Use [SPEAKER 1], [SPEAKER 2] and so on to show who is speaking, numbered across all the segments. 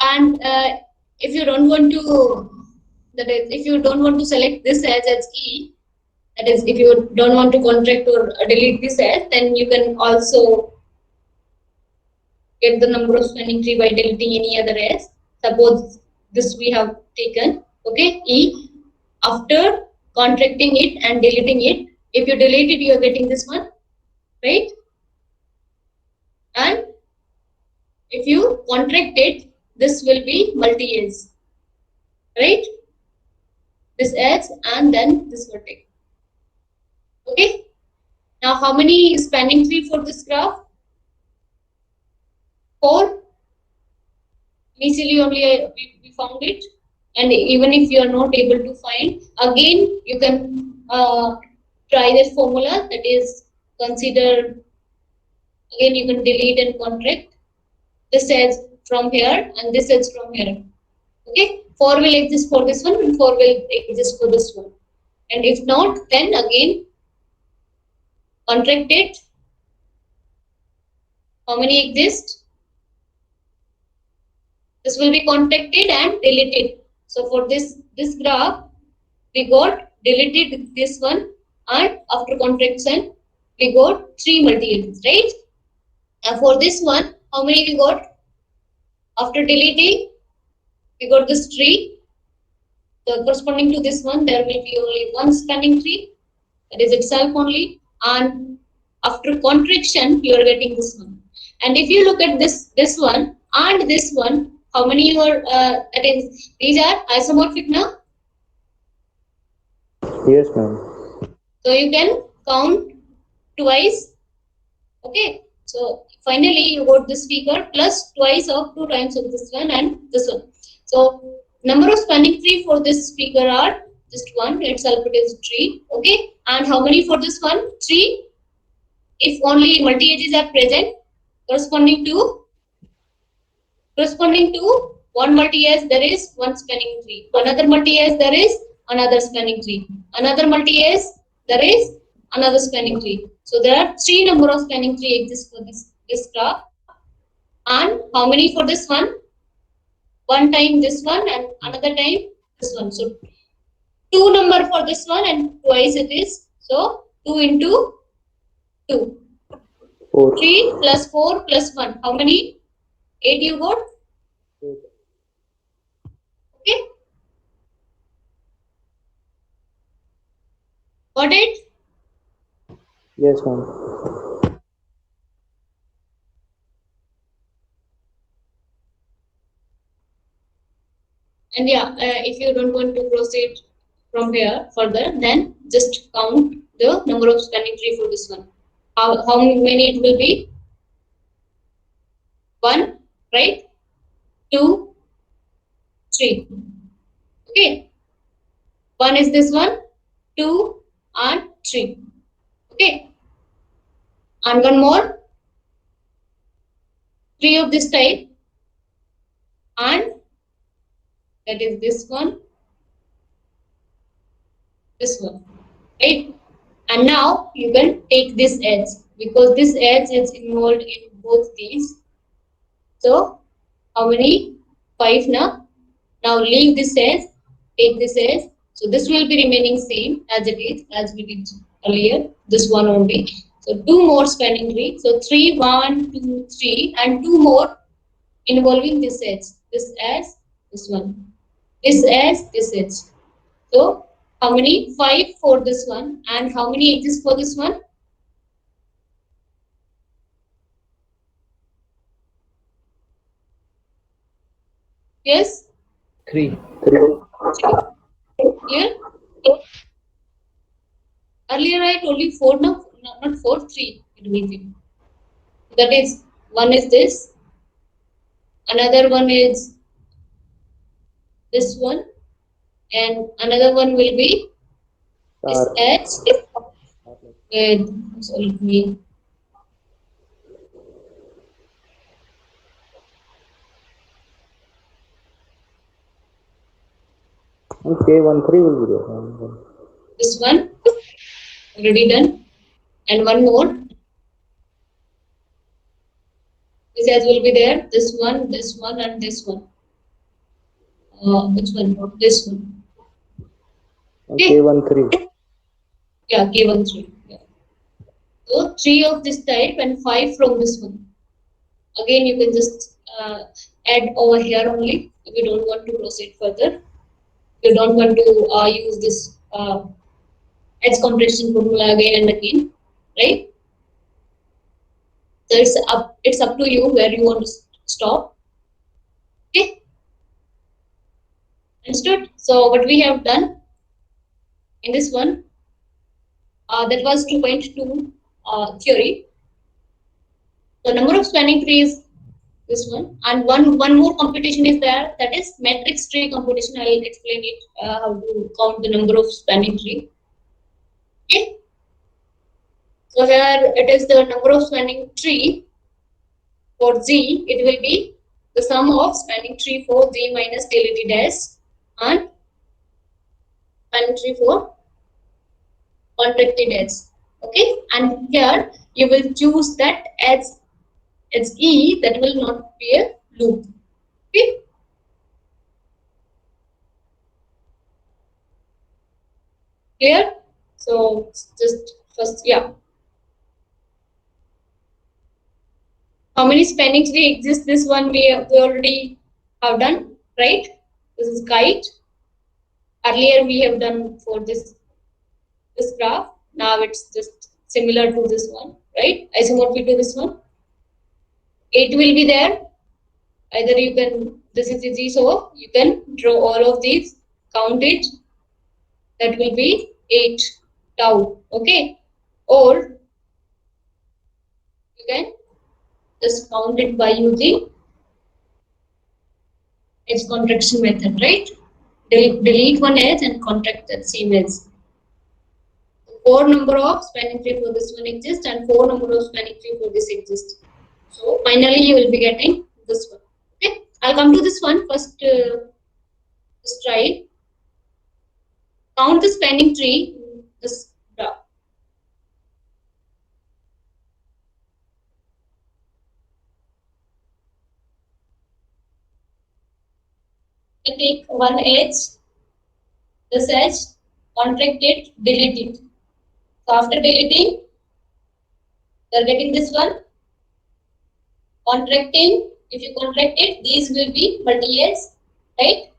[SPEAKER 1] And if you don't want to, that is, if you don't want to select this as E, that is, if you don't want to contract or delete this as, then you can also get the number of spanning tree by deleting any other as. Suppose this we have taken, okay, E. After contracting it and deleting it, if you delete it, you are getting this one, right? And if you contract it, this will be multi-as, right? This edge and then this vertex. Okay. Now, how many spanning tree for this graph? 4. Initially only we found it, and even if you are not able to find, again you can try this formula. That is, consider again you can delete and contract this edge from here and this edge from here. Okay, 4 will exist for this one and 4 will exist for this one. And if not, then again contract it. How many exist? This will be contracted and deleted. So for this graph, we got deleted this one, and after contraction, we got 3 multi-edges, right? And for this one, how many we got? After deleting, we got this tree. So corresponding to this one, there will be only one spanning tree. That is itself only. And after contraction, you are getting this one. And if you look at this one and this one, how many you are? That is, these are isomorphic now.
[SPEAKER 2] Yes, ma'am.
[SPEAKER 1] So you can count twice. Okay. So finally, you got this figure plus twice of 2 times of this one and this one. So number of spanning tree for this figure are just 1. Itself it is 3. Okay. And how many for this one? 3. If only multi-edges are present, corresponding to one multi-edge, there is one spanning tree. Another multi-edge, there is another spanning tree. Another multi-edge, there is another spanning tree. So there are 3 number of spanning tree exists for this graph. And how many for this one? One time this one and another time this one. So 2 number for this one and twice it is. So 2 into 2.
[SPEAKER 2] 4.
[SPEAKER 1] 3 plus 4 plus 1. How many? 8 you got?
[SPEAKER 2] 8.
[SPEAKER 1] Okay. Got it?
[SPEAKER 2] Yes, ma'am.
[SPEAKER 1] And yeah, if you don't want to proceed from here further, then just count the number of spanning tree for this one. How many it will be? 1, right? 2, 3. Okay. 1 is this one, 2 and 3. Okay. And one more. 3 of this type. And that is this one. This one. Right? And now you can take this edge because this edge is involved in both these. So how many? 5 now. Now leave this edge, take this edge. So this will be remaining same as it is, as we did earlier. This one only. So 2 more spanning tree. So 3, 1, 2, 3, and 2 more involving this edge. This edge, this one. This edge, this edge. So how many? 5 for this one. And how many exist for this one? Yes?
[SPEAKER 2] 3.
[SPEAKER 1] 3. Here? Earlier I told you 4, no, not 4, 3. It will be. That is, one is this, another one is this one, and another one will be this edge with, so let me,
[SPEAKER 2] Okay, 1, 3 will be there.
[SPEAKER 1] this one, already done, and one more. This edge will be there. This one, and this one. Which one? This one.
[SPEAKER 2] Okay,
[SPEAKER 1] Okay.
[SPEAKER 2] 1, 3.
[SPEAKER 1] Yeah, given 3. Yeah. So 3 of this type and 5 from this one. Again, you can just add over here only if you don't want to proceed further. If you don't want to use this edge compression formula again and again, right? So it's up to you where you want to stop. Okay, understood? So what we have done in this one, that was 2.2 theory. The number of spanning trees, this one, and one more computation is there, that is matrix tree computation. I will explain it how to count the number of spanning tree. Okay, so here it is the number of spanning tree for Z. It will be the sum of spanning tree for Z minus delta dash and spanning tree for contracted edge. Okay, and here you will choose that as E, that will not be a loop. Okay, clear? So just first, yeah. How many spanning tree exist? This one we already have done, right? This is kite. Earlier we have done for this graph. Now it's just similar to this one, right? Isomorphic to this one. 8 will be there. Either you can, this is easy, so you can draw all of these, count it. That will be 8 tau. Okay, or you can just count it by using edge contraction method, right? Delete one edge and contract that same edge. 4 number of spanning tree for this one exists and 4 number of spanning tree for this exists. So finally you will be getting this one. Okay, I'll come to this one first. Let's try. Count the spanning tree in this graph. I take one edge, this edge, contract it, delete it. So after deleting, you are getting this one. Contracting, if you contract it, these will be multi-edge, right?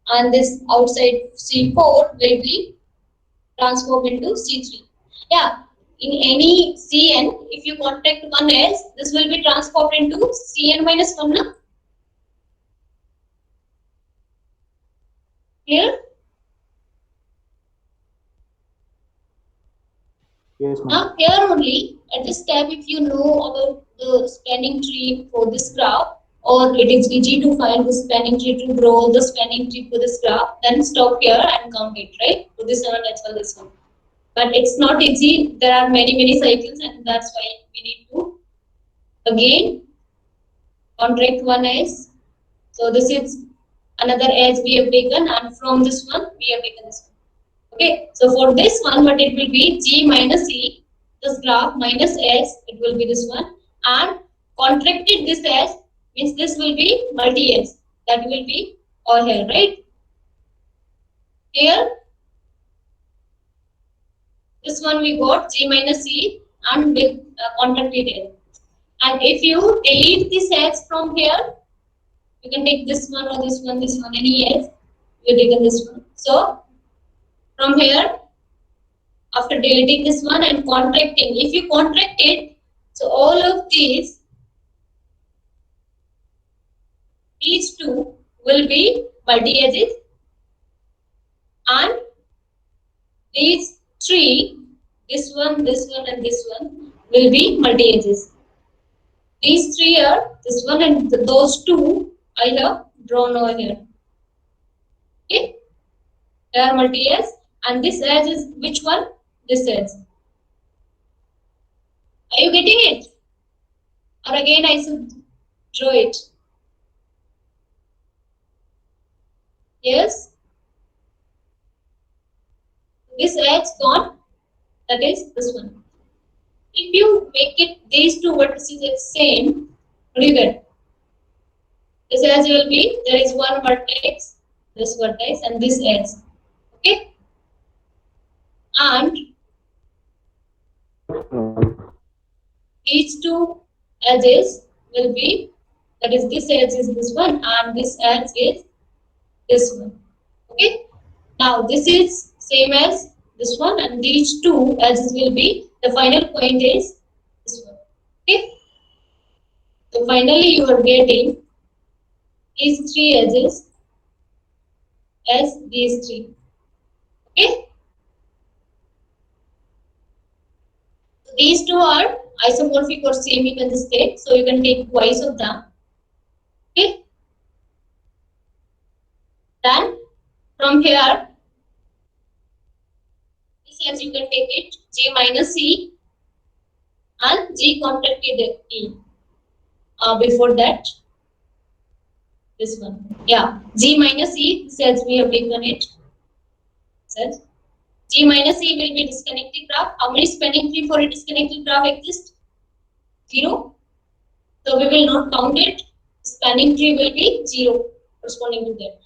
[SPEAKER 1] And this outside C4 will be transformed into C3. Yeah, in any Cn, if you contract one edge, this will be transformed into Cn minus 1. Na? Clear?
[SPEAKER 2] Yes, ma'am.
[SPEAKER 1] Now here only, at this step, if you know about the spanning tree for this graph, or it is easy to find the spanning tree to draw the spanning tree for this graph, then stop here and count it, right? For this one as well as this one. But it's not easy. There are many cycles, and that's why we need to again contract one edge. So this is another edge we have taken, and from this one we have taken this one. Okay, so for this one, what it will be G minus E, this graph minus S, it will be this one, and contracted this S means this will be multi S, that will be all here, right? Here, this one we got G minus E and with contracted S. And if you delete this S from here, you can take this one or this one, any S, you taken this one. So from here, after deleting this one and contracting, if you contract it, so all of these two will be multi edges, and these three, this one, and this one, will be multi edges. These three are this one and those two I have drawn over here. Okay, they are multi edge, and this edge is which one? This edge. Are you getting it? Or again I should draw it? Yes. This edge gone, that is this one. If you make it these two vertices same, What do you get? This edge will be, there is one vertex, this vertex and this edge. Okay? And these two edges will be, that is this edge is this one and this edge is this one. Okay? Now this is same as this one and these two edges will be, the final point is this one. Okay? So finally you are getting these three edges as these three. Okay? So these two are isomorphic or same even state, so you can take twice of them. Okay? Then from here, this as you can take it G minus E and G contracted E. Before that, this one. Yeah, G minus E, says we have taken it. Says G minus E will be disconnected graph. How many spanning tree for a disconnected graph exist? 0. So we will not count it. Spanning tree will be 0 corresponding to that.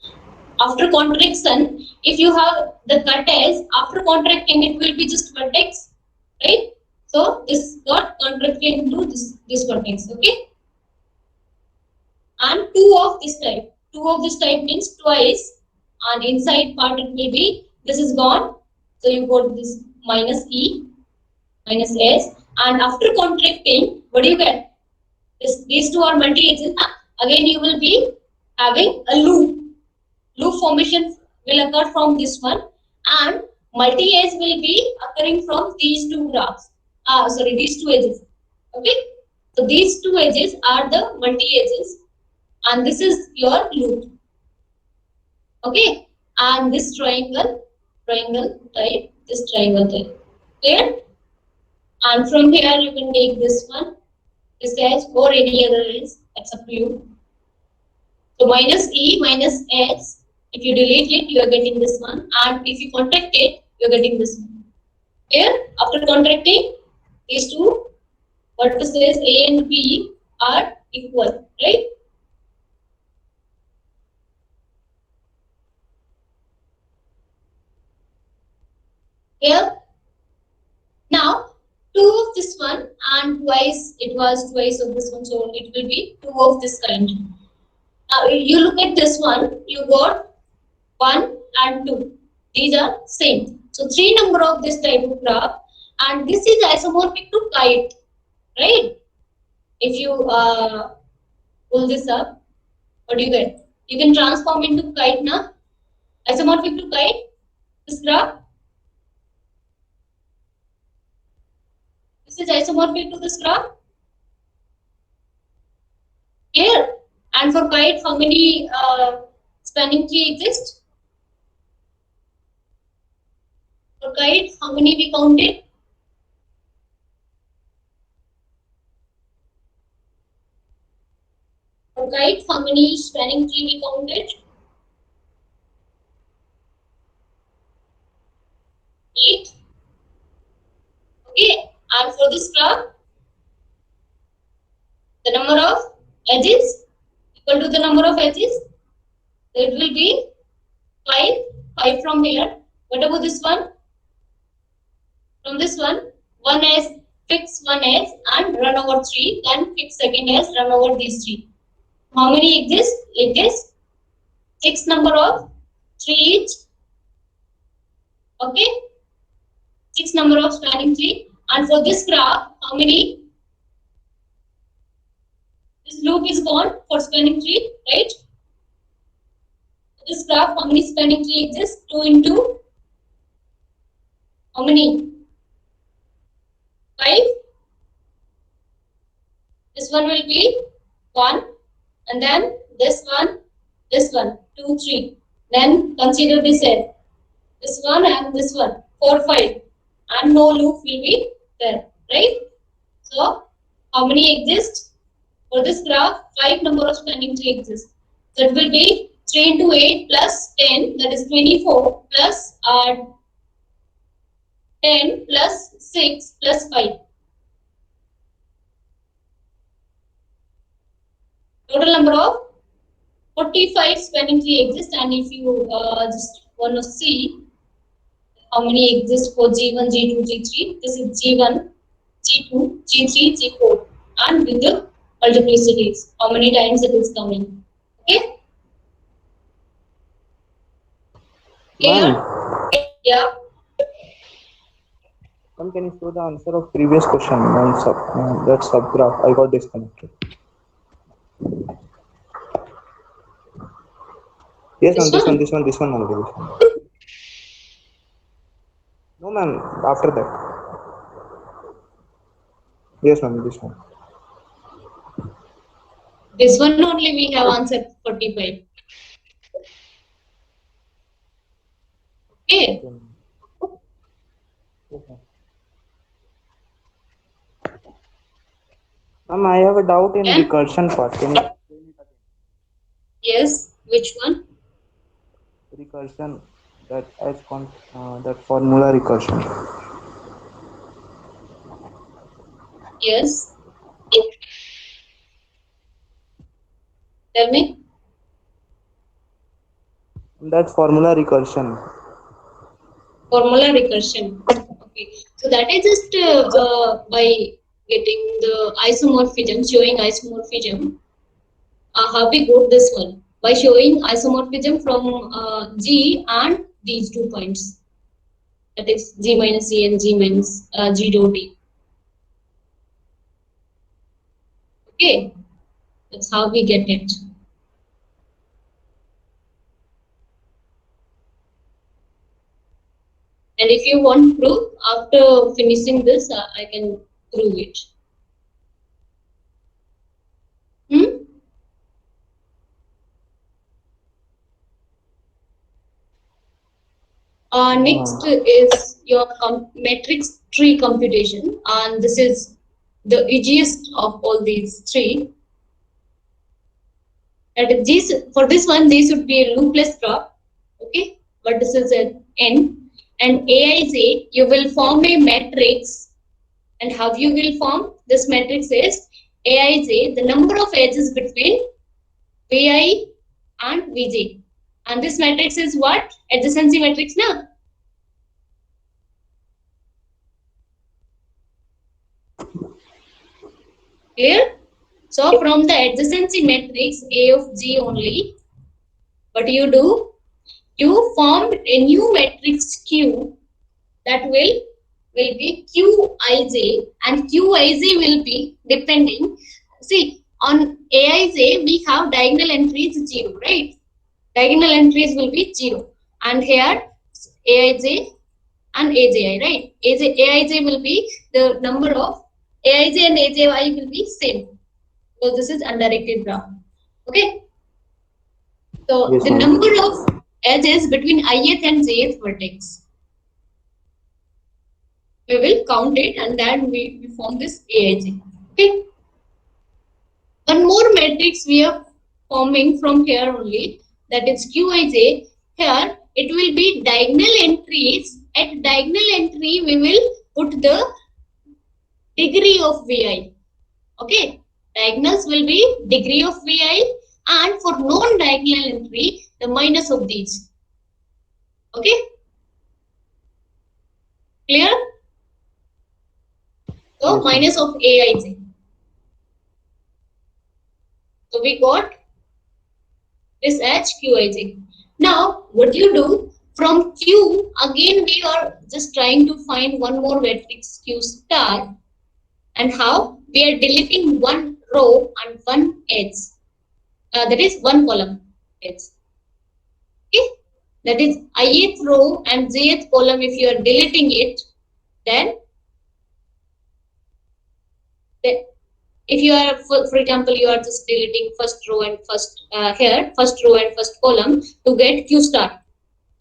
[SPEAKER 1] After contraction, if you have the cut edge, after contracting it will be just vertex, right? So this got contracted into this vertex, okay? And two of this type. Two of this type means twice, and inside part it will be, this is gone. So you got this minus E, minus S, and after contracting, what do you get? These two are multi-edges. Again, you will be having a loop. Loop formation will occur from this one, and multi-edge will be occurring from these two graphs. These two edges. Okay, so these two edges are the multi-edges, and this is your loop. Okay, and this triangle type, this triangle type. Clear? And from here you can take this one, this edge, or any other edge. That's up to you. So minus E minus S. If you delete it, you are getting this one, and if you contract it, you are getting this one. Here, after contracting, these two vertices A and B are equal, right? Here, now 2 of this one and twice, it was twice of this one, so it will be 2 of this kind. Now you look at this one, you got 1 and 2. These are same. So 3 number of this type of graph, and this is isomorphic to kite, right? If you pull this up, what do you get? You can transform into kite now. Isomorphic to kite, this graph. This is isomorphic to this graph. Here, and for kite, how many spanning tree exist? For kite, how many we counted? For kite, how many spanning tree we counted? 8. Okay, and for this graph, the number of edges equal to the number of edges. So it will be 5. 5 from here. What about this one? From this one, 1 edge, fix 1 edge and run over 3, then fix second edge, run over these 3. How many exist? Like this. 6 number of 3 each. Okay. 6 number of spanning tree. And for this graph, how many? This loop is gone for spanning tree, right? This graph, how many spanning tree exists? 2 into how many? 5. This one will be 1, and then this one, 2, 3. Then consider this edge. This one and this one, 4, 5, and no loop will be there, right? So how many exist? For this graph, 5 number of spanning tree exists. So it will be 3 into 8 plus 10, that is 24, plus 10 plus 6 plus 5. Total number of 45 spanning tree exist, and if you just want to see how many exist for G1, G2, G3, this is G1, G2, G3, G4, and with the multiplicities, how many times it is coming. Okay,
[SPEAKER 2] Ma'am,
[SPEAKER 1] clear? Yeah.
[SPEAKER 2] ma'am, can you show the answer of previous question on that subgraph? I got disconnected. Yes, ma'am,
[SPEAKER 1] This one.
[SPEAKER 2] this one only. This one. No, ma'am, after that. Yes, ma'am, this one.
[SPEAKER 1] This one only we have answered 45. Okay.
[SPEAKER 2] Okay, ma'am. Okay. Ma'am, I have a doubt in
[SPEAKER 1] And
[SPEAKER 2] recursion part. Can you explain it
[SPEAKER 1] yes, which one?
[SPEAKER 2] again? Recursion, that formula recursion.
[SPEAKER 1] Yes. Tell me.
[SPEAKER 2] That formula recursion.
[SPEAKER 1] Formula recursion. Okay. So that is just by getting the isomorphism, showing isomorphism. How we got this one? By showing isomorphism from G and these 2 points. That is G minus C and G minus G dot D. Okay. That's how we get it. And if you want proof, after finishing this, I can prove it. Hmm?
[SPEAKER 2] No,
[SPEAKER 1] Next
[SPEAKER 2] ma'am.
[SPEAKER 1] is your matrix tree computation, and this is the easiest of all these three. And these, for this one, these should be a loopless graph. Okay, but this is an N. And Aij, you will form a matrix. And how you will form this matrix is Aij, the number of edges between Vi and Vj. And this matrix is what? Adjacency matrix now. Clear? So from the adjacency matrix A of G only, what you do? You form a new matrix Q that will be Qij, and Qij will be depending. See, on Aij we have diagonal entries 0, right? Diagonal entries will be 0, and here Aij and Aj, right? Aij will be the number of Aij and Aj will be same. So this is undirected graph. Okay. So
[SPEAKER 2] Yes,
[SPEAKER 1] the
[SPEAKER 2] ma'am.
[SPEAKER 1] number of edges between ith and jth vertex, we will count it, and then we form this Aij. Okay. One more matrix we are forming from here only, that is Qij. Here it will be diagonal entries. At diagonal entry we will put the degree of Vi. Okay. Diagonals will be degree of Vi, and for non-diagonal entry the minus of these. Okay. Clear? So
[SPEAKER 2] Yes, ma'am.
[SPEAKER 1] minus of Aij. So we got this as Qij. Now what you do from Q, again we are just trying to find one more matrix Q star, and how we are deleting one row and one edge. That is one column edge. Okay, that is ith row and jth column. If you are deleting it, then the, if you are, for example, you are just deleting first row and first here first row and first column to get Q star.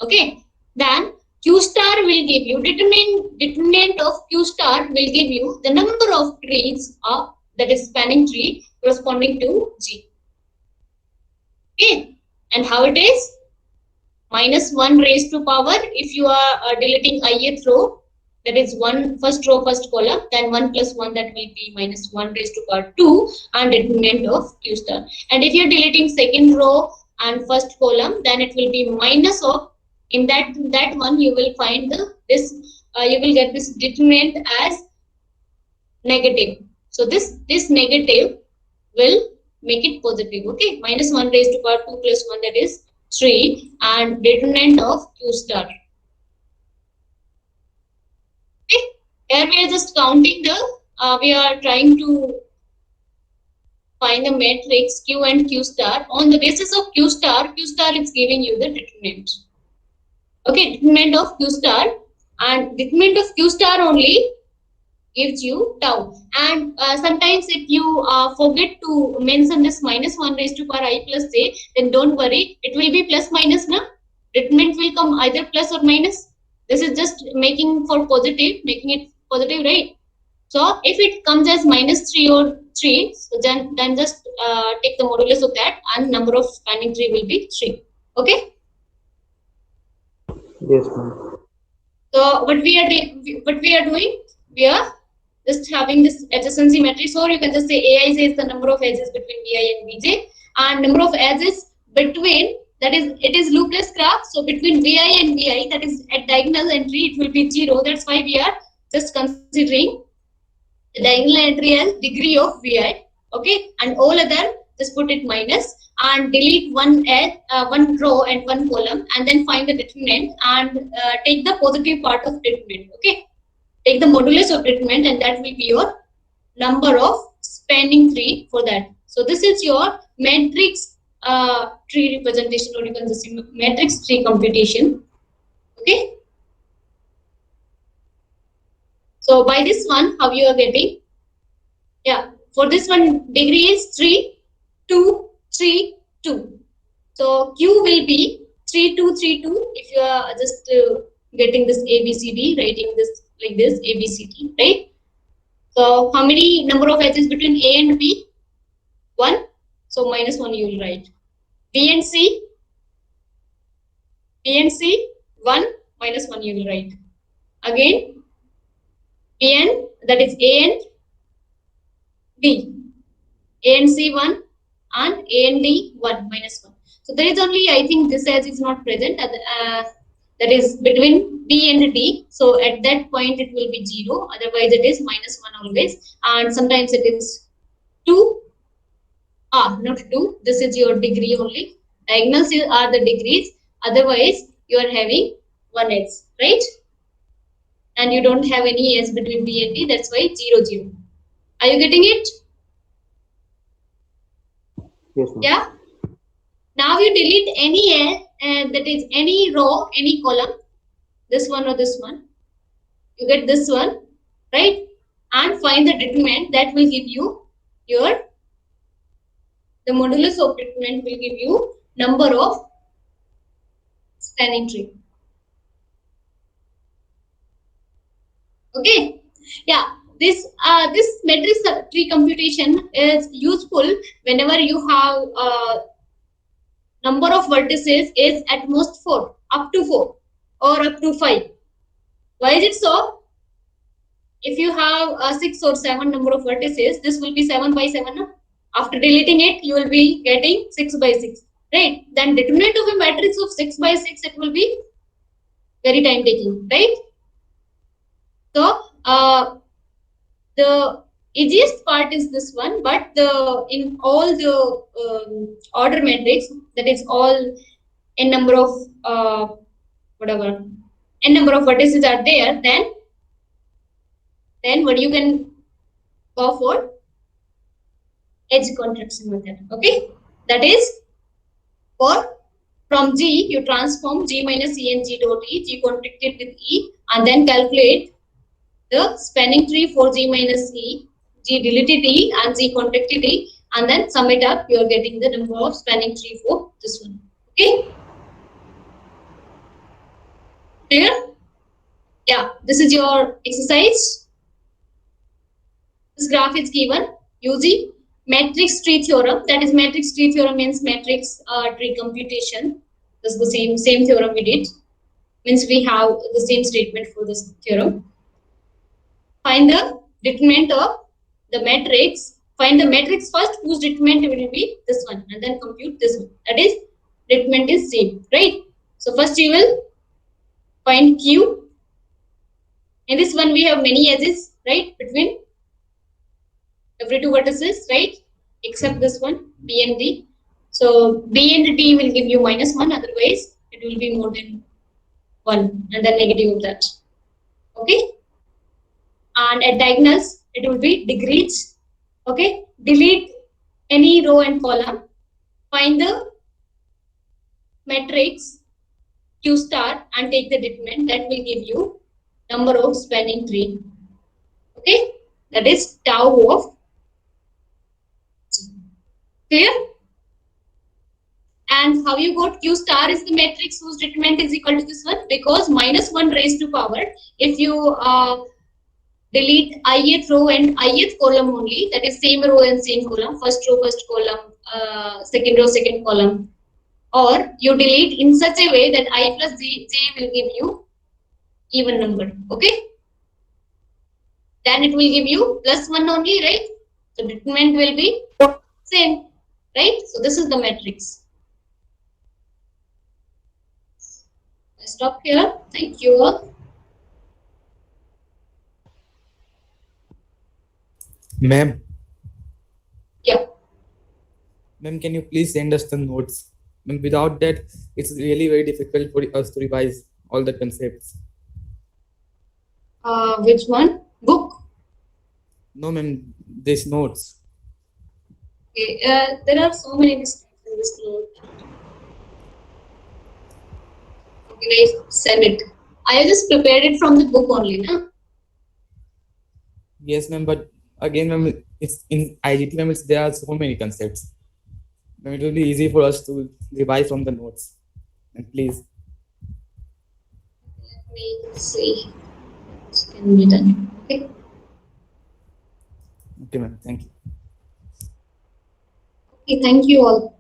[SPEAKER 1] Okay, then Q star will give you determinant of Q star will give you the number of trees of that is spanning tree corresponding to G. Okay, and how it is? Minus 1 raised to power if you are deleting ith row, that is one first row first column, then 1 plus 1, that will be minus 1 raised to power 2, and determinant of q star. And if you're deleting second row and first column, then it will be minus of, in that one you will find this you will get this determinant as negative. So this negative will make it positive. Okay, minus 1 raised to power 2 plus 1, that is 3, and determinant of q star. Okay, here we are just counting the we are trying to find the matrix q and q star. On the basis of q star is giving you the determinant. Okay, determinant of q star, and determinant of q star only gives you tau. And sometimes if you forget to mention this minus 1 raised to power I plus j, then don't worry, it will be plus minus na. Determinant will come either plus or minus. This is just making for positive, making it positive, right? So if it comes as minus 3 or 3, so then just take the modulus of that, and number of spanning tree will be 3. Okay.
[SPEAKER 2] Yes, ma'am.
[SPEAKER 1] So what we are doing, we are just having this adjacency matrix, or you can just say Aij is the number of edges between Vi and Vj, and number of edges between, that is, it is loopless graph. So between Vi and Vi, that is at diagonal entry, it will be 0. That's why we are just considering the diagonal entry as degree of Vi. Okay, and all other just put it minus, and delete one edge, one row and one column, and then find the determinant and take the positive part of determinant. Okay, take the modulus of determinant, and that will be your number of spanning tree for that. So this is your matrix tree representation, or you can just say matrix tree computation. Okay. So by this one, how you are getting? Yeah, for this one, degree is 3, 2, 3, 2. So Q will be 3, 2, 3, 2. If you are just getting this A, B, C, D, writing this like this, A, B, C, D, right? So how many number of edges between A and B? 1. So minus 1 you will write. B and C, 1, minus 1 you will write. Again, B and, that is A and D. A and C 1, and A and D 1, minus 1. So there is only, I think this edge is not present, that is between B and D. So at that point it will be 0, otherwise it is minus 1 always, and sometimes it is 2. Not 2, this is your degree only. Diagonals are the degrees, otherwise you are having 1 edge, right? And you don't have any edge between B and D, that's why 0, 0. Are you getting it?
[SPEAKER 2] Yes, ma'am.
[SPEAKER 1] Yeah. Now you delete any edge, that is any row, any column, this one or this one. You get this one, right? And find the determinant, that will give you your, the modulus of determinant will give you number of spanning tree. Okay. Yeah. This matrix tree computation is useful whenever you have number of vertices is at most 4, up to 4, or up to 5. Why is it so? If you have 6 or 7 number of vertices, this will be 7 by 7. No? After deleting it, you will be getting 6 by 6. Right? Then determinant of a matrix of 6 by 6, it will be very time taking. Right? So the easiest part is this one, but in all the order matrix, that is all n number of whatever n number of vertices are there, then what you can go for edge contraction method. Okay, that is for from G you transform G minus E and G dot E, G contracted with E, and then calculate the spanning tree for G minus E, G deleted E and G contracted E, and then sum it up, you are getting the number of spanning tree for this one. Okay, clear? Yeah, this is your exercise. This graph is given using matrix tree theorem. That is, matrix tree theorem means matrix tree computation. This is the same theorem we did. Means we have the same statement for this theorem. Find the determinant of the matrix. Find the matrix first whose determinant will be this one, and then compute this one. That is, determinant is same, right? So first you will find Q. In this one we have many edges, right? Between every two vertices, right? Except this one, B and D. So B and D will give you -1, otherwise it will be more than 1 and then negative of that. Okay? And at diagonals, it will be degrees. Okay? Delete any row and column. Find the matrix Q star and take the determinant. That will give you number of spanning tree. Okay? That is tau of. Clear? And how you got Q star is the matrix whose determinant is equal to this one, because -1 raised to power. If you delete ith row and ith column only, that is same row and same column, first row, first column, second row, second column, or you delete in such a way that I plus j will give you even number. Okay, then it will give you +1 only, right? So determinant will be same, right? So this is the matrix. I stop here. Thank you all.
[SPEAKER 3] Ma'am,
[SPEAKER 1] Yeah.
[SPEAKER 3] ma'am, can you please send us the notes? Ma'am, without that, it's really very difficult for us to revise all the concepts.
[SPEAKER 1] Which one? Book.
[SPEAKER 3] No, ma'am, these notes.
[SPEAKER 1] Okay. There are so many mistakes in this note. Okay, guys, send it. I just prepared it from the book only, na?
[SPEAKER 3] Yes, ma'am, but again, ma'am, it's in IGT, ma'am, there are so many concepts. Ma'am, it will be easy for us to revise from the notes. And please.
[SPEAKER 1] Let me see. This can be done. Okay.
[SPEAKER 3] Okay, ma'am, thank you.
[SPEAKER 1] Okay, thank you all.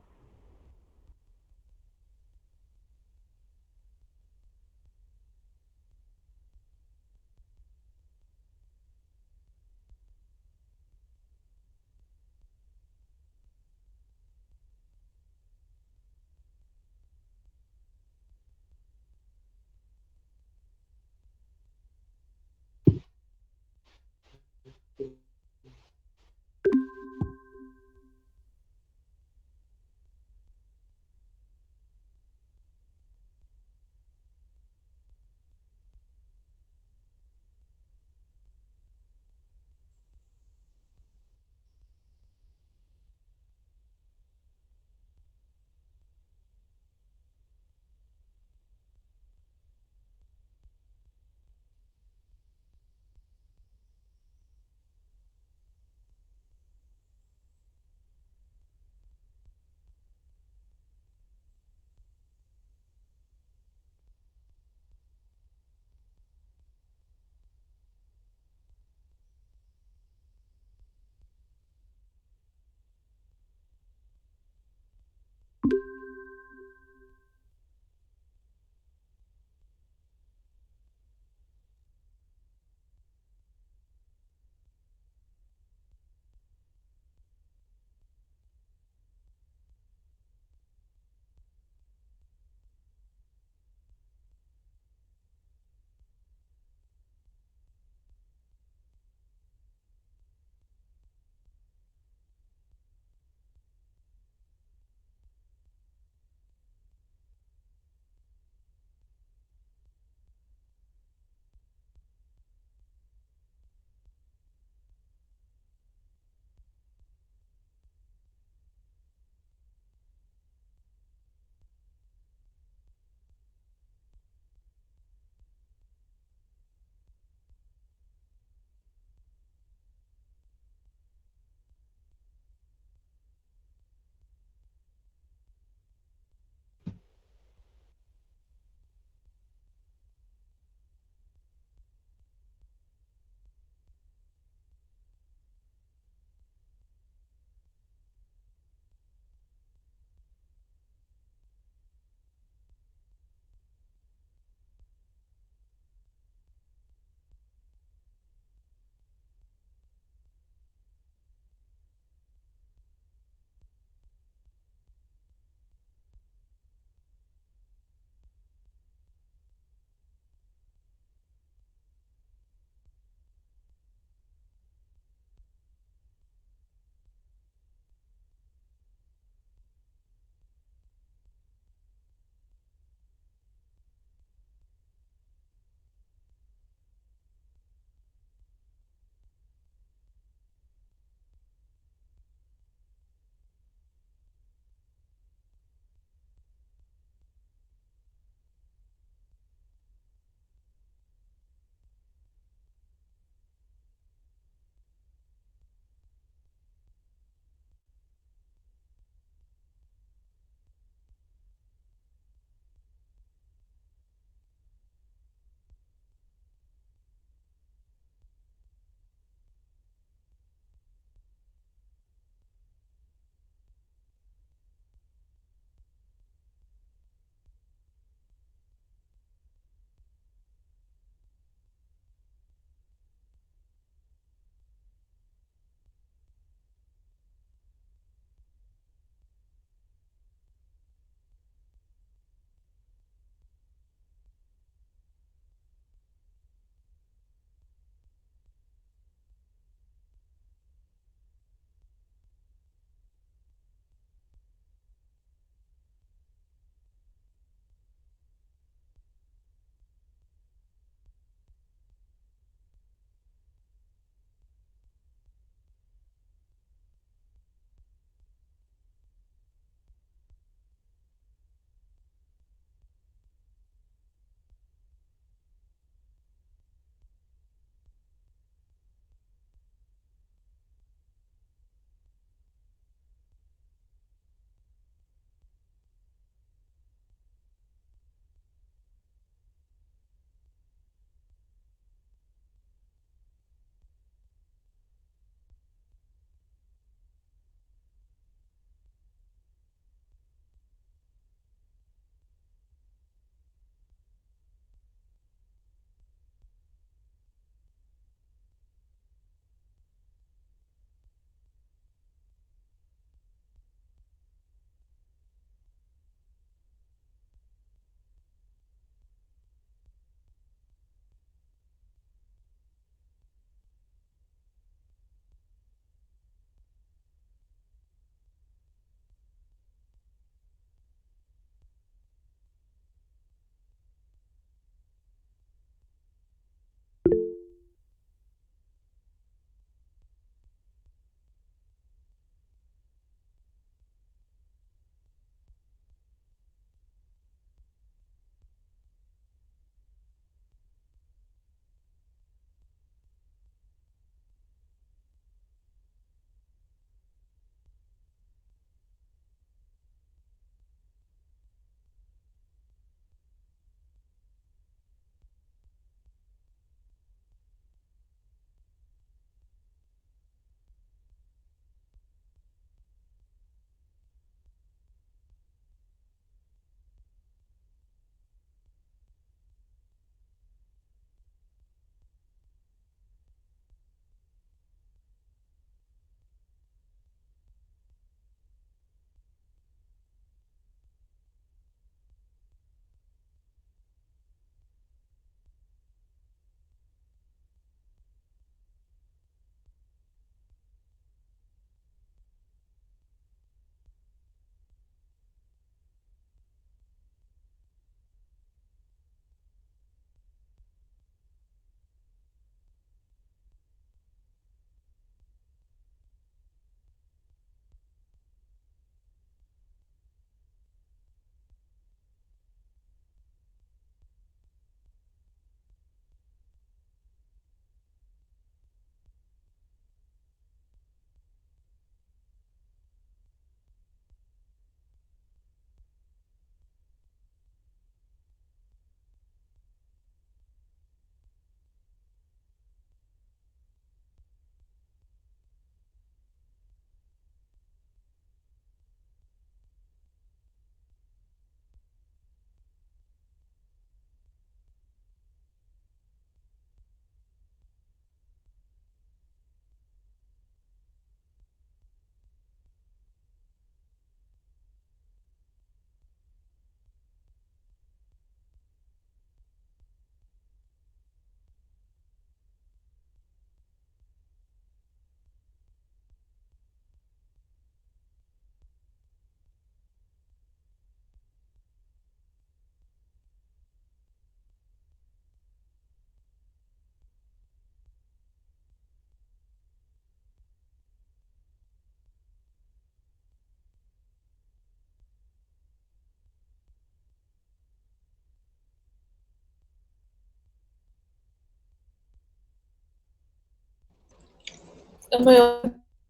[SPEAKER 4] Am I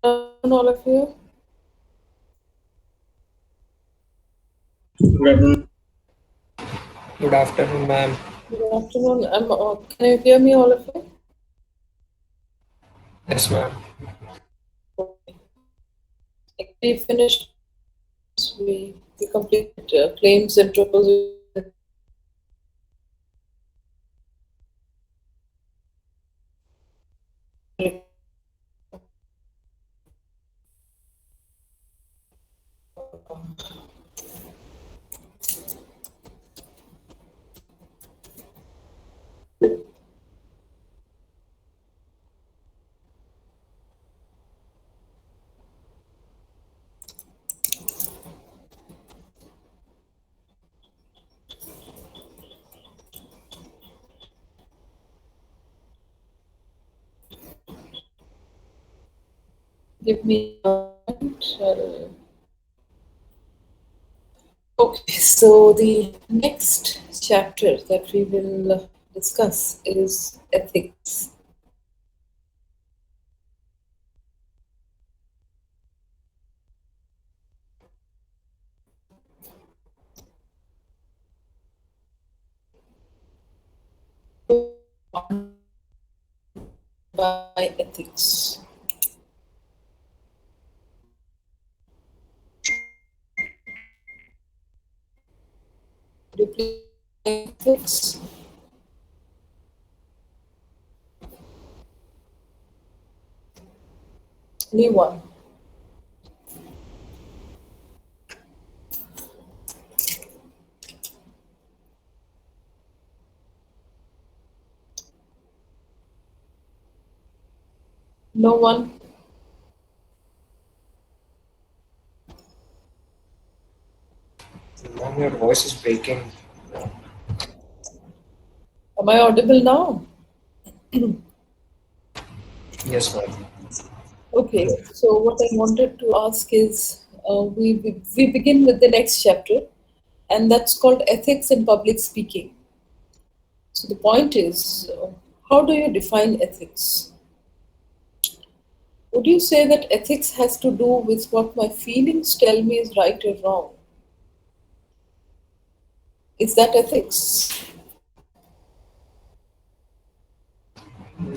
[SPEAKER 4] audible, all of you?
[SPEAKER 5] Good afternoon, ma'am.
[SPEAKER 4] Good afternoon. Can you hear me, all of you?
[SPEAKER 5] Yes, ma'am.
[SPEAKER 4] Okay. Like we finished, we completed claims and propositions. Give me a moment. Okay, so the next chapter that we will discuss is ethics. By ethics. Could you please ethics? Anyone? No one?
[SPEAKER 5] Ma'am, your voice is breaking.
[SPEAKER 4] Am I audible now?
[SPEAKER 5] Yes, ma'am.
[SPEAKER 4] Okay, so what I wanted to ask is we begin with the next chapter, and that's called Ethics in Public Speaking. So the point is, how do you define ethics? Would you say that ethics has to do with what my feelings tell me is right or wrong? Is that ethics?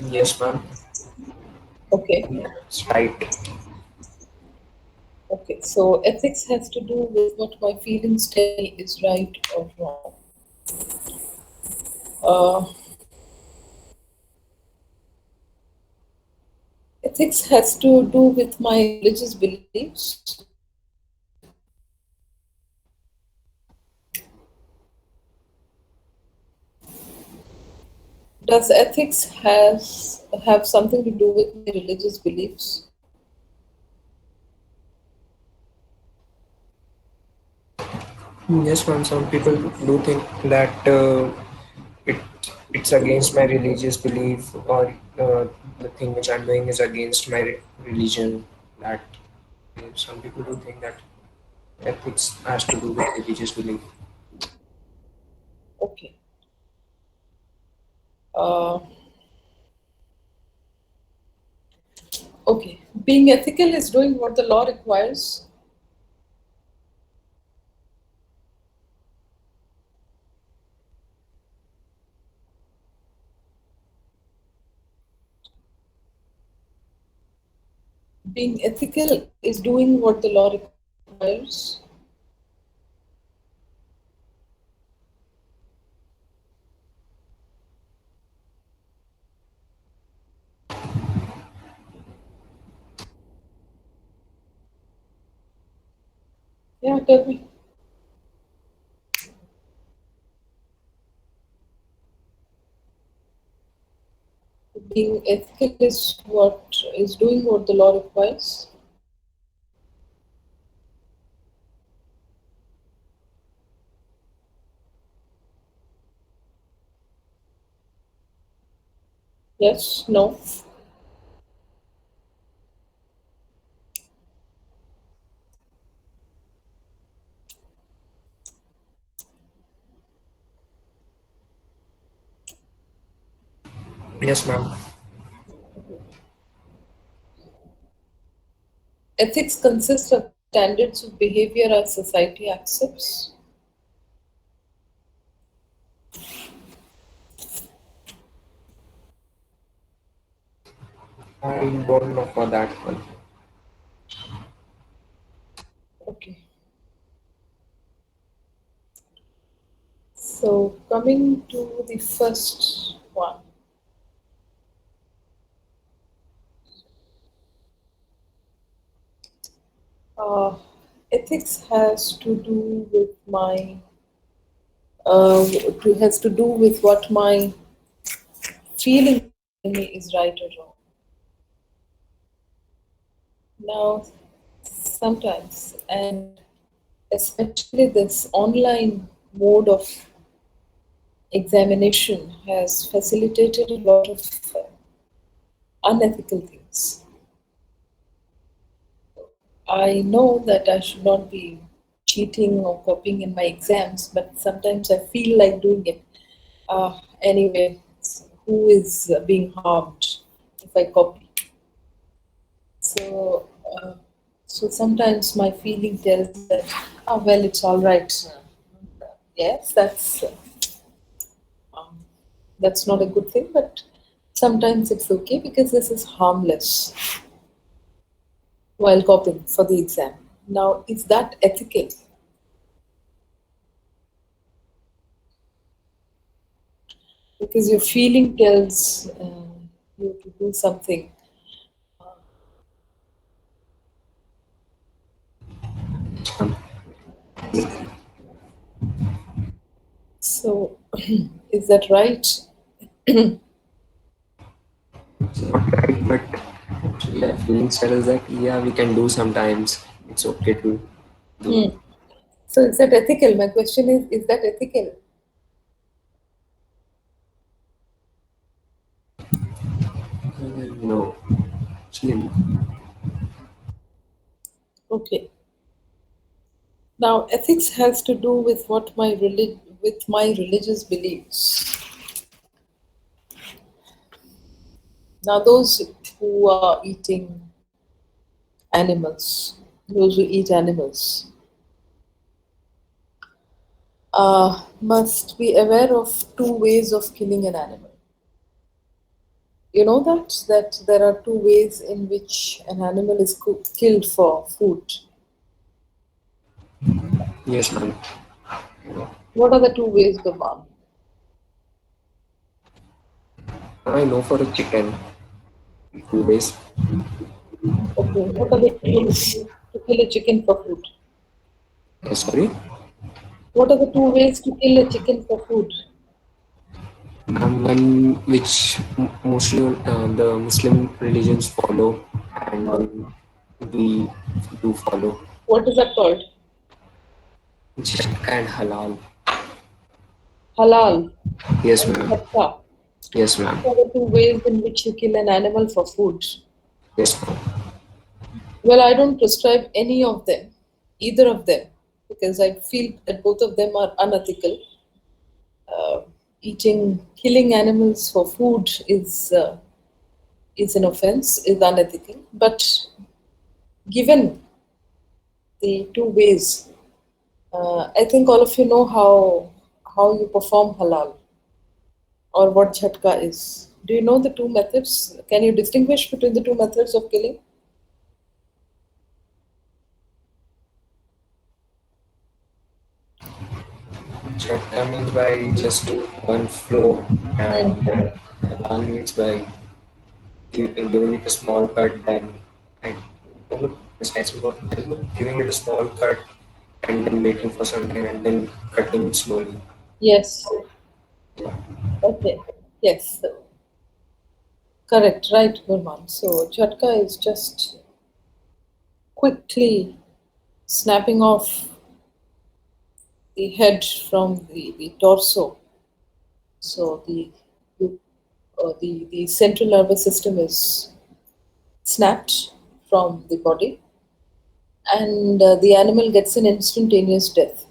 [SPEAKER 5] Yes, ma'am.
[SPEAKER 4] Okay,
[SPEAKER 5] It's right.
[SPEAKER 4] okay. So ethics has to do with what my feelings tell me is right or wrong. Uh, Ethics has to do with my religious beliefs. Does ethics has have something to do with my religious beliefs?
[SPEAKER 5] Yes, ma'am. Some people do think that it it's against my religious belief, or the thing which I'm doing is against my religion. That some people do think that ethics has to do with religious belief.
[SPEAKER 4] Okay. Uh, okay. Being ethical is doing what the law requires. Being ethical is doing what the law requires. Yeah, tell me. Being ethical is what is doing what the law requires. Yes, no.
[SPEAKER 5] Yes, ma'am.
[SPEAKER 4] ethics consists of standards of behavior our society accepts.
[SPEAKER 5] I don't know for that one.
[SPEAKER 4] Okay. So coming to the first one. Uh, ethics has to do with my has to do with what my feeling is telling me is right or wrong. Now, sometimes, and especially this online mode of examination has facilitated a lot of unethical things. I know that I should not be cheating or copying in my exams, but sometimes I feel like doing it. Anyway, who is being harmed if I copy? So, so sometimes my feeling tells that, oh, well, it's all right. Yes, um, that's not a good thing, but sometimes it's okay because this is harmless while copying for the exam. Now, is that ethical? Because your feeling tells you to do something. So, is that right?
[SPEAKER 5] It's not right, but yeah, feelings tell us that yeah, we can do sometimes. It's okay to do.
[SPEAKER 4] Hmm. So, is that ethical? My question is that ethical?
[SPEAKER 5] No, actually, no.
[SPEAKER 4] Okay. Now, ethics has to do with with my religious beliefs. Now, those who are eating animals, those who eat animals, must be aware of two ways of killing an animal. You know that there are two ways in which an animal is killed for food.
[SPEAKER 5] Yes, ma'am.
[SPEAKER 4] What are the two ways, Gurman?
[SPEAKER 5] I know for a chicken, 2 days.
[SPEAKER 4] Okay, what are the two ways to kill a chicken for food?
[SPEAKER 5] Sorry,
[SPEAKER 4] What are the two ways to kill a chicken for food?
[SPEAKER 5] one which mostly the Muslim religions follow, and one we do follow.
[SPEAKER 4] What is that called?
[SPEAKER 5] Jat and halal.
[SPEAKER 4] Halal
[SPEAKER 5] Yes,
[SPEAKER 4] and
[SPEAKER 5] ma'am.
[SPEAKER 4] khatta.
[SPEAKER 5] Yes,
[SPEAKER 4] These
[SPEAKER 5] ma'am.
[SPEAKER 4] are the two ways in which you kill an animal for food.
[SPEAKER 5] Yes, ma'am.
[SPEAKER 4] Well, I don't prescribe any of them, either of them, because I feel that both of them are unethical. Killing animals for food is an offense, is unethical. But given the two ways, I think all of you know how you perform halal or what jhatka is. Do you know the two methods? Can you distinguish between the two methods of killing?
[SPEAKER 5] Jat means by just one flow, and halal means by giving it a small cut, then and precisely what giving it a small cut and then waiting for some time and then cutting it slowly.
[SPEAKER 4] Yes. Okay. Yes. Correct. Right, Gurman. So jhatka is just quickly snapping off the head from the torso. So the central nervous system is snapped from the body, and the animal gets an instantaneous death.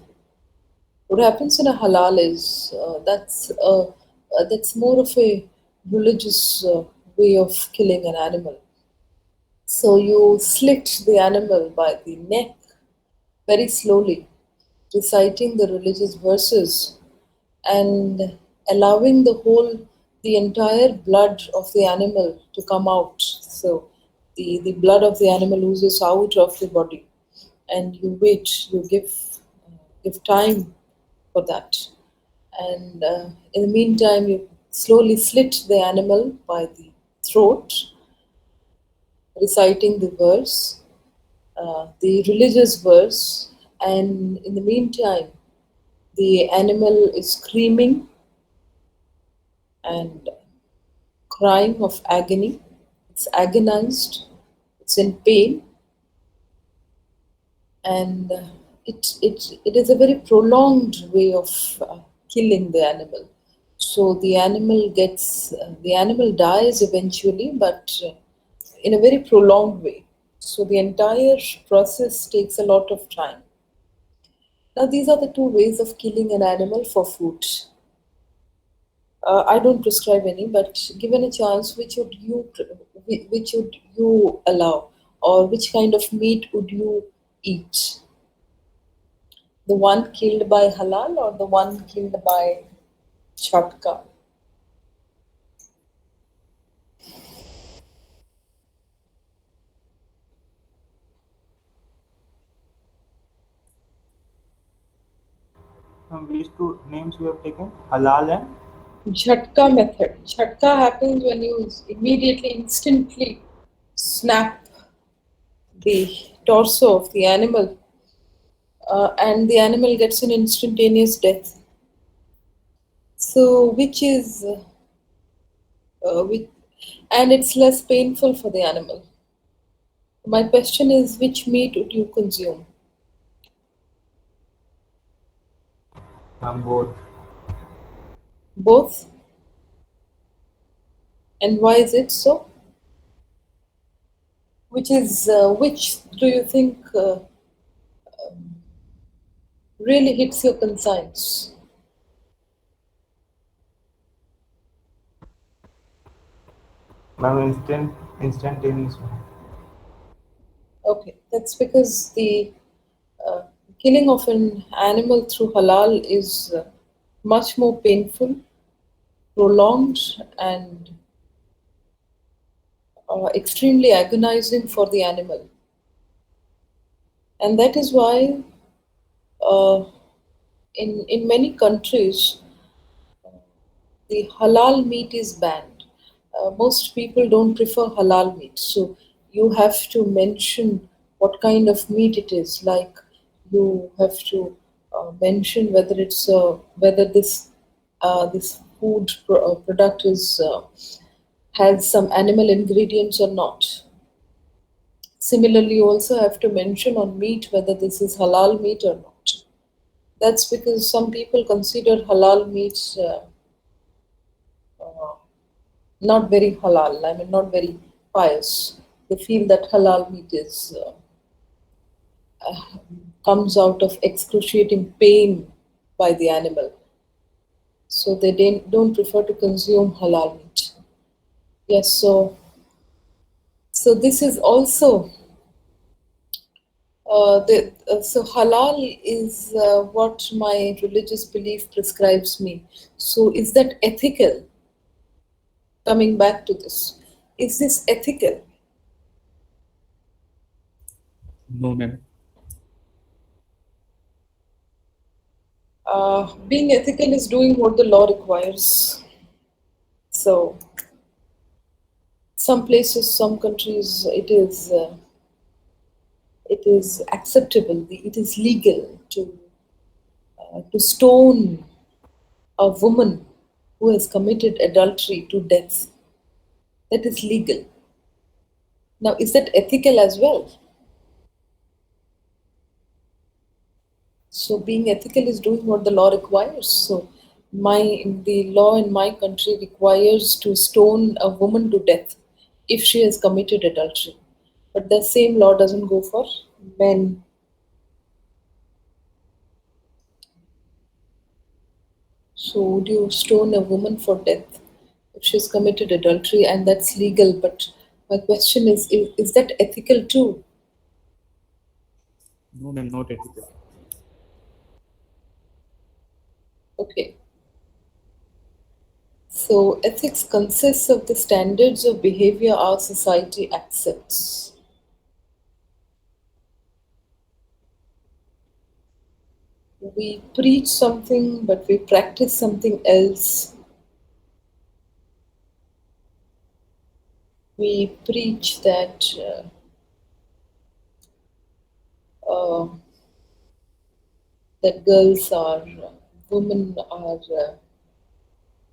[SPEAKER 4] What happens in a halal is that's more of a religious way of killing an animal. So you slit the animal by the neck very slowly, reciting the religious verses and allowing the entire blood of the animal to come out. So the blood of the animal oozes out of the body, and you wait, you give time for that. And in the meantime, you slowly slit the animal by the throat, reciting the verse, the religious verse, and in the meantime, the animal is screaming and crying of agony. It's agonized, it's in pain, and it is a very prolonged way of killing the animal. So the animal dies eventually, but in a very prolonged way. So the entire process takes a lot of time. Now, these are the two ways of killing an animal for food. I don't prescribe any, but given a chance, which would you allow, or which kind of meat would you eat? The one killed by halal or the one killed by chatka?
[SPEAKER 2] Which two names you have taken? Halal and
[SPEAKER 4] Jhatka method. Jhatka happens when you immediately, instantly snap the torso of the animal, and the animal gets an instantaneous death. So, which, and it's less painful for the animal. My question is, which meat would you consume?
[SPEAKER 2] both.
[SPEAKER 4] Both? And why is it so? Which do you think really hits your conscience?
[SPEAKER 2] Ma'am, instantaneous.
[SPEAKER 4] Okay, that's because the uh, killing of an animal through halal is much more painful, prolonged, and extremely agonizing for the animal. And that is why uh, in many countries the halal meat is banned. Most people don't prefer halal meat, so you have to mention what kind of meat it is. Like you have to mention whether this product is has some animal ingredients or not. Similarly, you also have to mention on meat whether this is halal meat or not. That's because some people consider halal meats uh, not very halal, I mean, not very pious. They feel that halal meat comes out of excruciating pain by the animal. So they don't prefer to consume halal meat. Yes, so this is also so halal is what my religious belief prescribes me. So is that ethical? Coming back to this, is this ethical?
[SPEAKER 3] No, ma'am.
[SPEAKER 4] Being ethical is doing what the law requires. So some places, some countries, it is acceptable. It is legal to stone a woman who has committed adultery to death. That is legal. Now, is that ethical as well? So being ethical is doing what the law requires. So the law in my country requires to stone a woman to death if she has committed adultery. But the same law doesn't go for men. So would you stone a woman for death if she's committed adultery, and that's legal, but My question is that ethical too?
[SPEAKER 3] No, ma'am, not ethical.
[SPEAKER 4] Okay. So, ethics consists of the standards of behavior our society accepts. We preach something, but we practice something else. We preach uh, that girls are, women are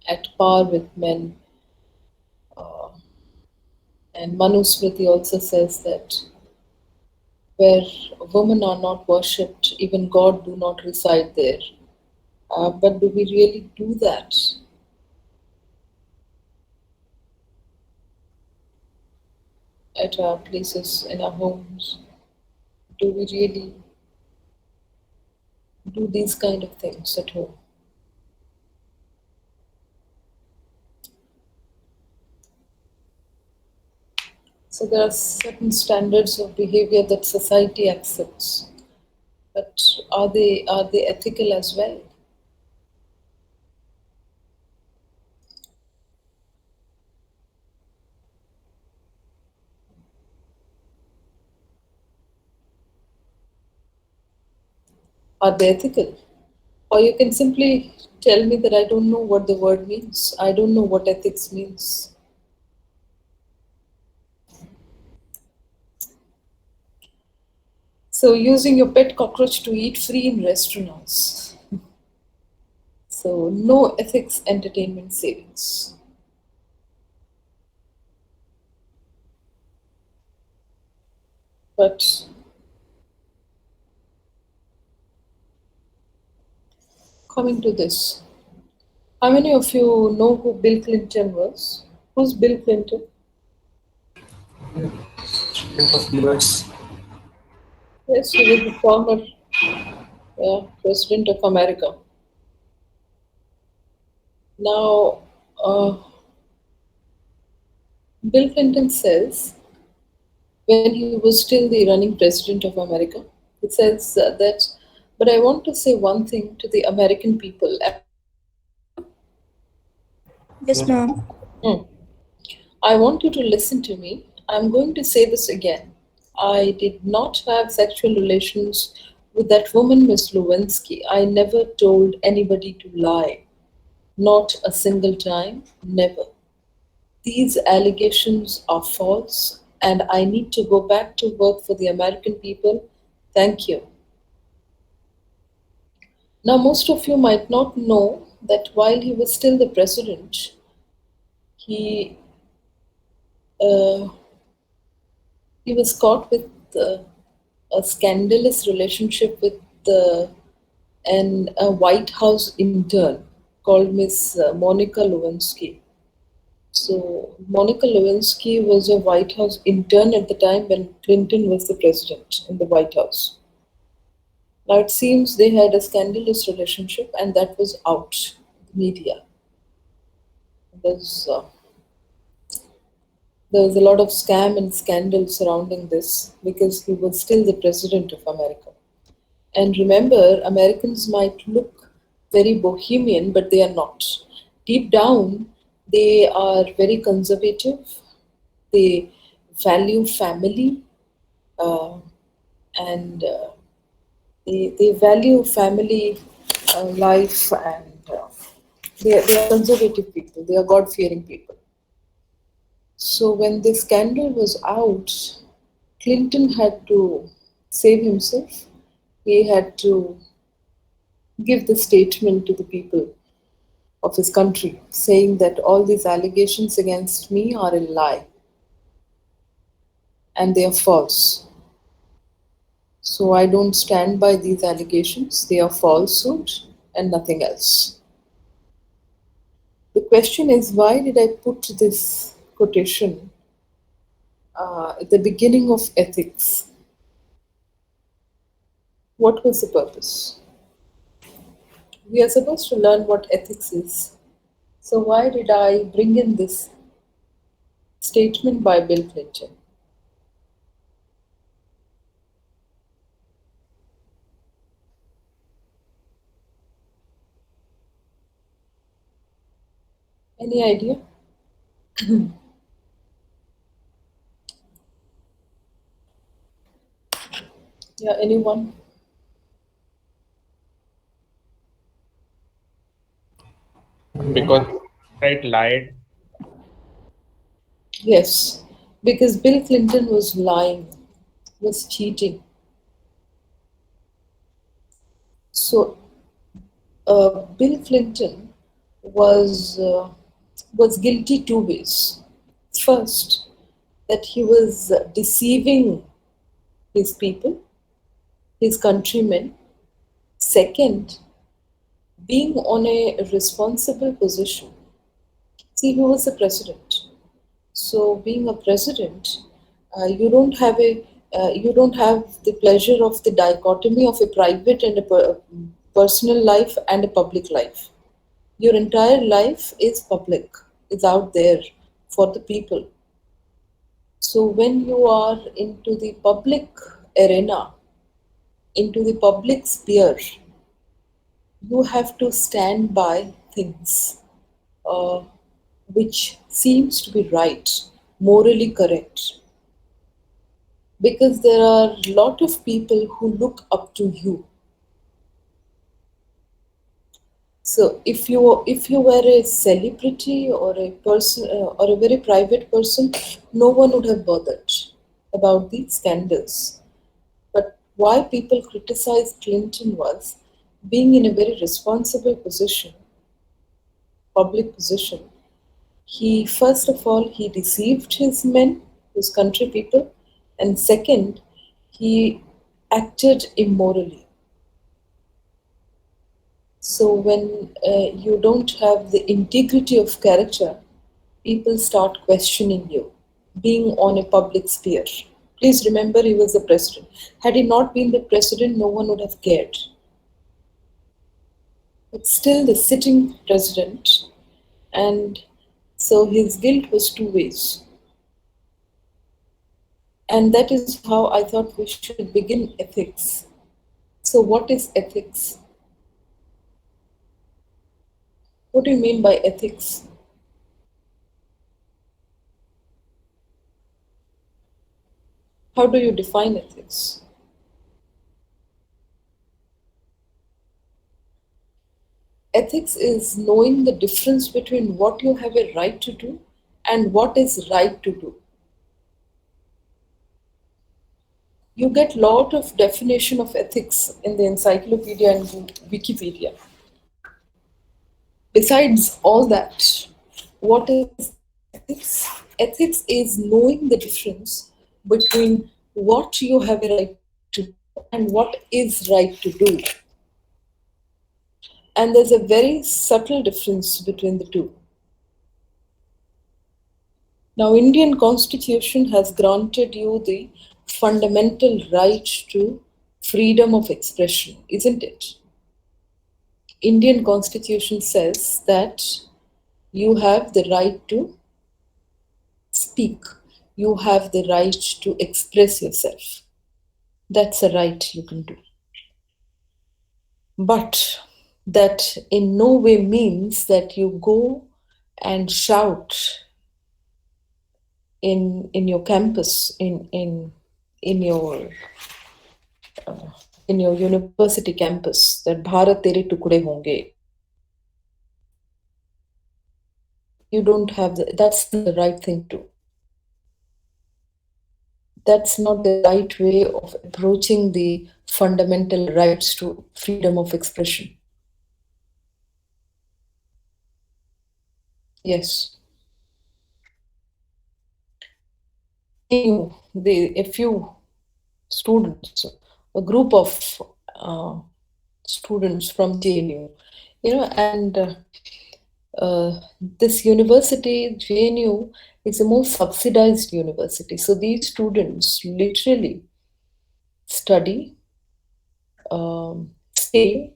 [SPEAKER 4] at par with men. Uh, and Manusmriti also says that where women are not worshipped, even God do not reside there. But do we really do that at our places, in our homes? Do we really do these kind of things at home? So there are certain standards of behavior that society accepts, but are they ethical as well? Are they ethical? Or you can simply tell me that I don't know what the word means. I don't know what ethics means. So using your pet cockroach to eat free in restaurants. So no ethics entertainment savings. But coming to this, how many of you know who Bill Clinton was? Who's Bill Clinton?
[SPEAKER 5] President of US.
[SPEAKER 4] Yes, he was the former president of America. Now, Bill Clinton says when he was still the running president of America, he says that, but I want to say one thing to the American people. Am I audible?
[SPEAKER 6] Yes,
[SPEAKER 5] Yes.
[SPEAKER 6] ma'am.
[SPEAKER 4] Hmm. I want you to listen to me. I'm going to say this again. I did not have sexual relations with that woman, Miss Lewinsky. I never told anybody to lie. Not a single time. Never. These allegations are false, and I need to go back to work for the American people. Thank you. Now, most of you might not know that while he was still the president, he uh, he was caught with a scandalous relationship with a White House intern called Miss Monica Lewinsky. So, Monica Lewinsky was a White House intern at the time when Clinton was the president in the White House. Now, it seems they had a scandalous relationship, and that was out in the media. There's, uh, there was a lot of scam and scandal surrounding this because he was still the president of America. And remember, Americans might look very bohemian, but they are not. Deep down, they are very conservative. They value family, uh, and they value family life, and they are conservative people. They are God fearing people. So when the scandal was out, Clinton had to save himself. He had to give the statement to the people of his country, saying that all these allegations against me are a lie and they are false. So I don't stand by these allegations. They are falsehood and nothing else. The question is, why did I put this quotation at the beginning of ethics? What was the purpose? We are supposed to learn what ethics is. So why did I bring in this statement by Bill Clinton? Any idea? Yeah, anyone?
[SPEAKER 6] Because right lied.
[SPEAKER 4] Yes, because Bill Clinton was lying, was cheating. So Bill Clinton was was guilty two ways. First, that he was deceiving his people, his countrymen. Second, being on a responsible position. See, he was a president. So, being a president, you don't have the pleasure of the dichotomy of a private and a personal life and a public life. Your entire life is public, is out there for the people. So when you are into the public arena, into the public sphere, you have to stand by things uh, which seems to be right, morally correct, because there are a lot of people who look up to you. So if you were a celebrity or a person or a very private person, no one would have bothered about these scandals. But why people criticized Clinton was being in a very responsible position, public position. He first of all he deceived his men, his country people, and second, he acted immorally. So when you don't have the integrity of character, people start questioning you, being on a public sphere. Please remember he was the president. Had he not been the president, no one would have cared. But still the sitting president, and so his guilt was two ways. And that is how I thought we should begin ethics. So what is ethics? What do you mean by ethics? How do you define ethics? Ethics is knowing the difference between what you have a right to do and what is right to do. You get lot of definition of ethics in the encyclopedia and Wikipedia. Besides all that, what is ethics? Ethics is knowing the difference between what you have a right to do and what is right to do. And there's a very subtle difference between the two. Now, Indian Constitution has granted you the fundamental right to freedom of expression, isn't it? Indian Constitution says that you have the right to speak. You have the right to express yourself. That's a right you can do. But that in no way means that you go and shout in your campus, in your in your university campus that Bharat tere tukde honge. You don't have that's not the right thing to. That's not the right way of approaching the fundamental rights to freedom of expression. Yes. A few students, a group of students from JNU, and this university, JNU, is the most subsidized university. So these students literally study, stay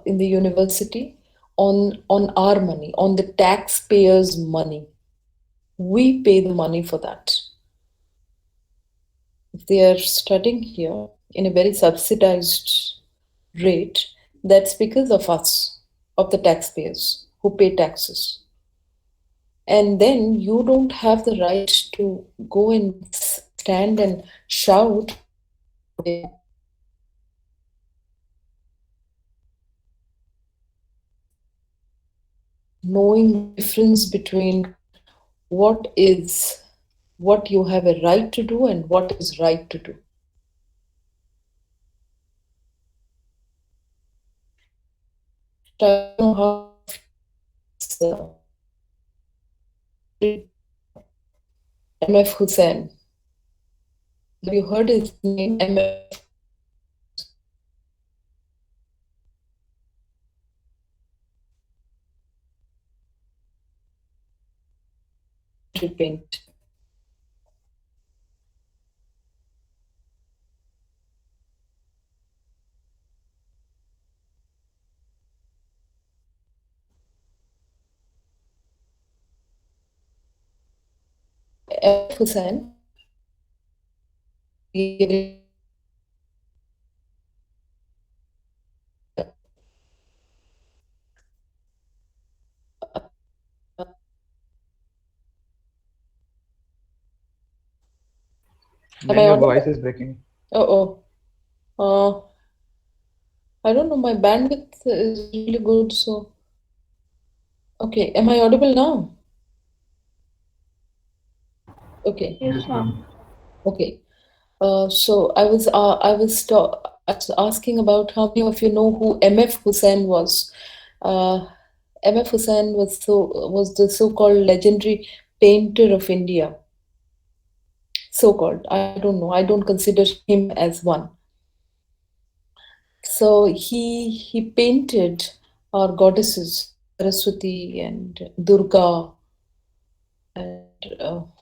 [SPEAKER 4] in the university on our money, on the taxpayers' money. We pay the money for that. If they are studying here in a very subsidized rate, that's because of us, of the taxpayers who pay taxes. And then you don't have the right to go and stand and shout knowing the difference between what you have a right to do and what is right to do. I don't know how MF Hussain. Have you heard his name? MF paint. MF Hussain.
[SPEAKER 2] Ma'am, your voice is breaking.
[SPEAKER 4] I don't know, my bandwidth is really good, so. Okay, am I audible now? Okay.
[SPEAKER 2] Yes, ma'am.
[SPEAKER 4] Okay. So I was asking about how many of you know who MF Hussain was. MF Hussain was the so-called legendary painter of India. So-called. I don't know. I don't consider him as one. So he painted our goddesses, Saraswati and Durga, and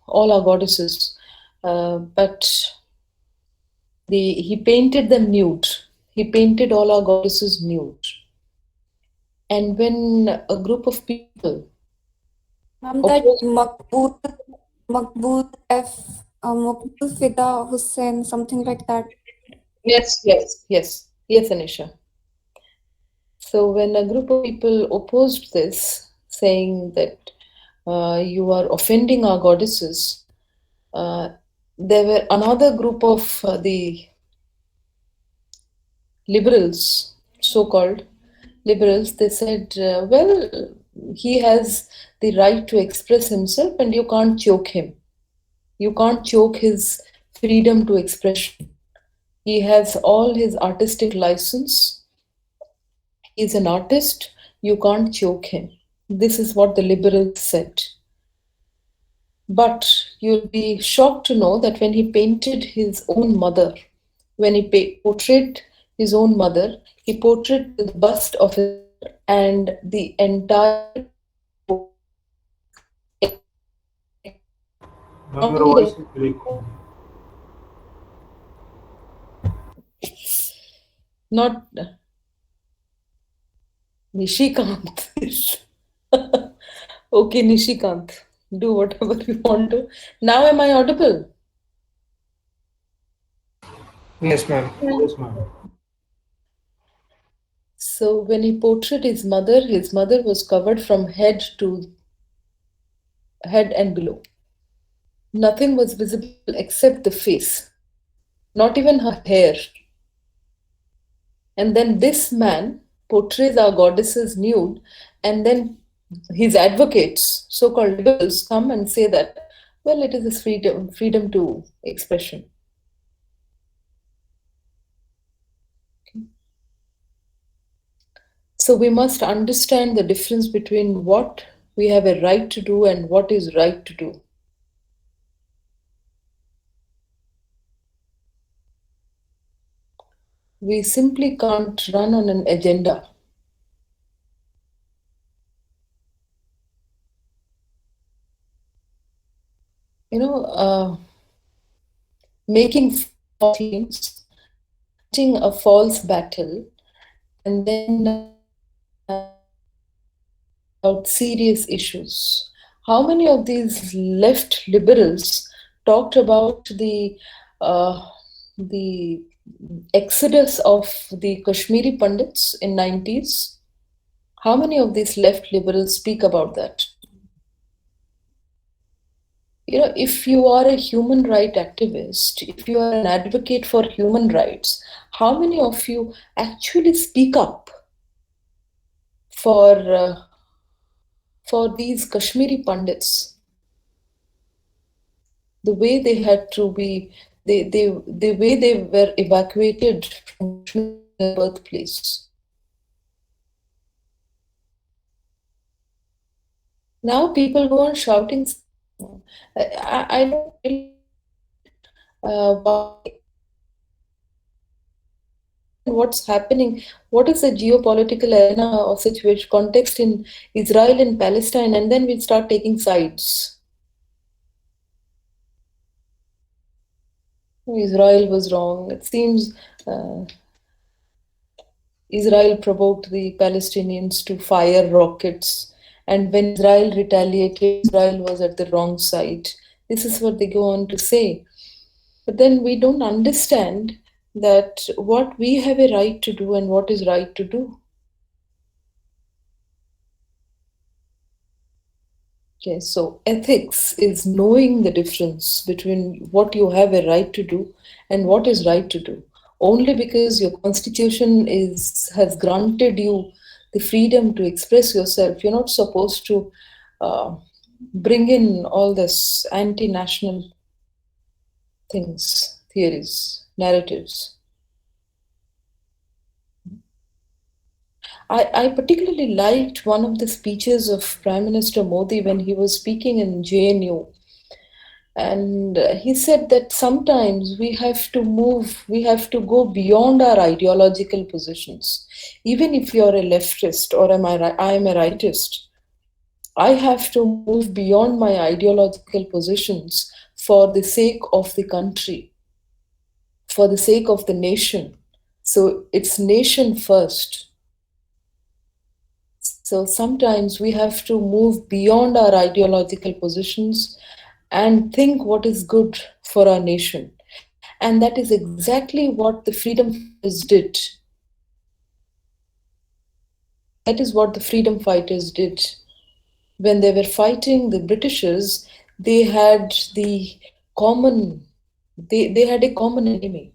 [SPEAKER 4] all our goddesses. But he painted them nude. He painted all our goddesses nude. And when a group of people,
[SPEAKER 7] Ma'am, that Makbul Fida Hussain, something like that.
[SPEAKER 4] Yes, Anisha. So when a group of people opposed this, saying that you are offending our goddesses, there were another group of the liberals, so-called liberals. They said, well, he has the right to express himself and you can't choke him. You can't choke his freedom to expression. He has all his artistic license. He's an artist. You can't choke him. This is what the liberals said. But you'll be shocked to know that when he painted his own mother, when he portrayed his own mother, he portrayed the bust of his mother and the entire.
[SPEAKER 2] Ma'am, your voice is breaking.
[SPEAKER 4] Not Nishikant. Okay, Nishikant, do whatever you want to. Now, am I audible?
[SPEAKER 5] Yes, ma'am.
[SPEAKER 2] Yes, ma'am.
[SPEAKER 4] So when he portrayed his mother was covered from head and below. Nothing was visible except the face, not even her hair. And then this man portrays our goddesses nude, and then his advocates, so-called liberals, come and say that, well, it is his freedom to expression. So we must understand the difference between what we have a right to do and what is right to do. We simply can't run on an agenda. Making false claims, fighting a false battle, and then about serious issues. how many of these left liberals talked about the exodus of the Kashmiri Pandits in 90s? How many of these left liberals speak about that? You know, if you are a human right activist, if you are an advocate for human rights, how many of you actually speak up for these Kashmiri Pandits? The way they had to be, the way they were evacuated from Kashmir, their birthplace. Now people go on shouting. I don't really why and what's happening. What is the geopolitical arena or situation context in Israel and Palestine, and then we start taking sides. Israel was wrong. It seems Israel provoked the Palestinians to fire rockets, and when Israel retaliated, Israel was at the wrong side. This is what they go on to say. But then we don't understand that what we have a right to do and what is right to do. Okay, so ethics is knowing the difference between what you have a right to do and what is right to do. Only because your constitution has granted you the freedom to express yourself, you're not supposed to bring in all this anti-national things, theories, narratives. I particularly liked one of the speeches of Prime Minister Modi when he was speaking in JNU. And he said that sometimes we have to go beyond our ideological positions. Even if you're a leftist or I am a rightist, I have to move beyond my ideological positions for the sake of the country, for the sake of the nation. So it's nation first. So sometimes we have to move beyond our ideological positions and think what is good for our nation. And that is exactly what the freedom fighters did. That is what the freedom fighters did. When they were fighting the Britishers, they had they had a common enemy.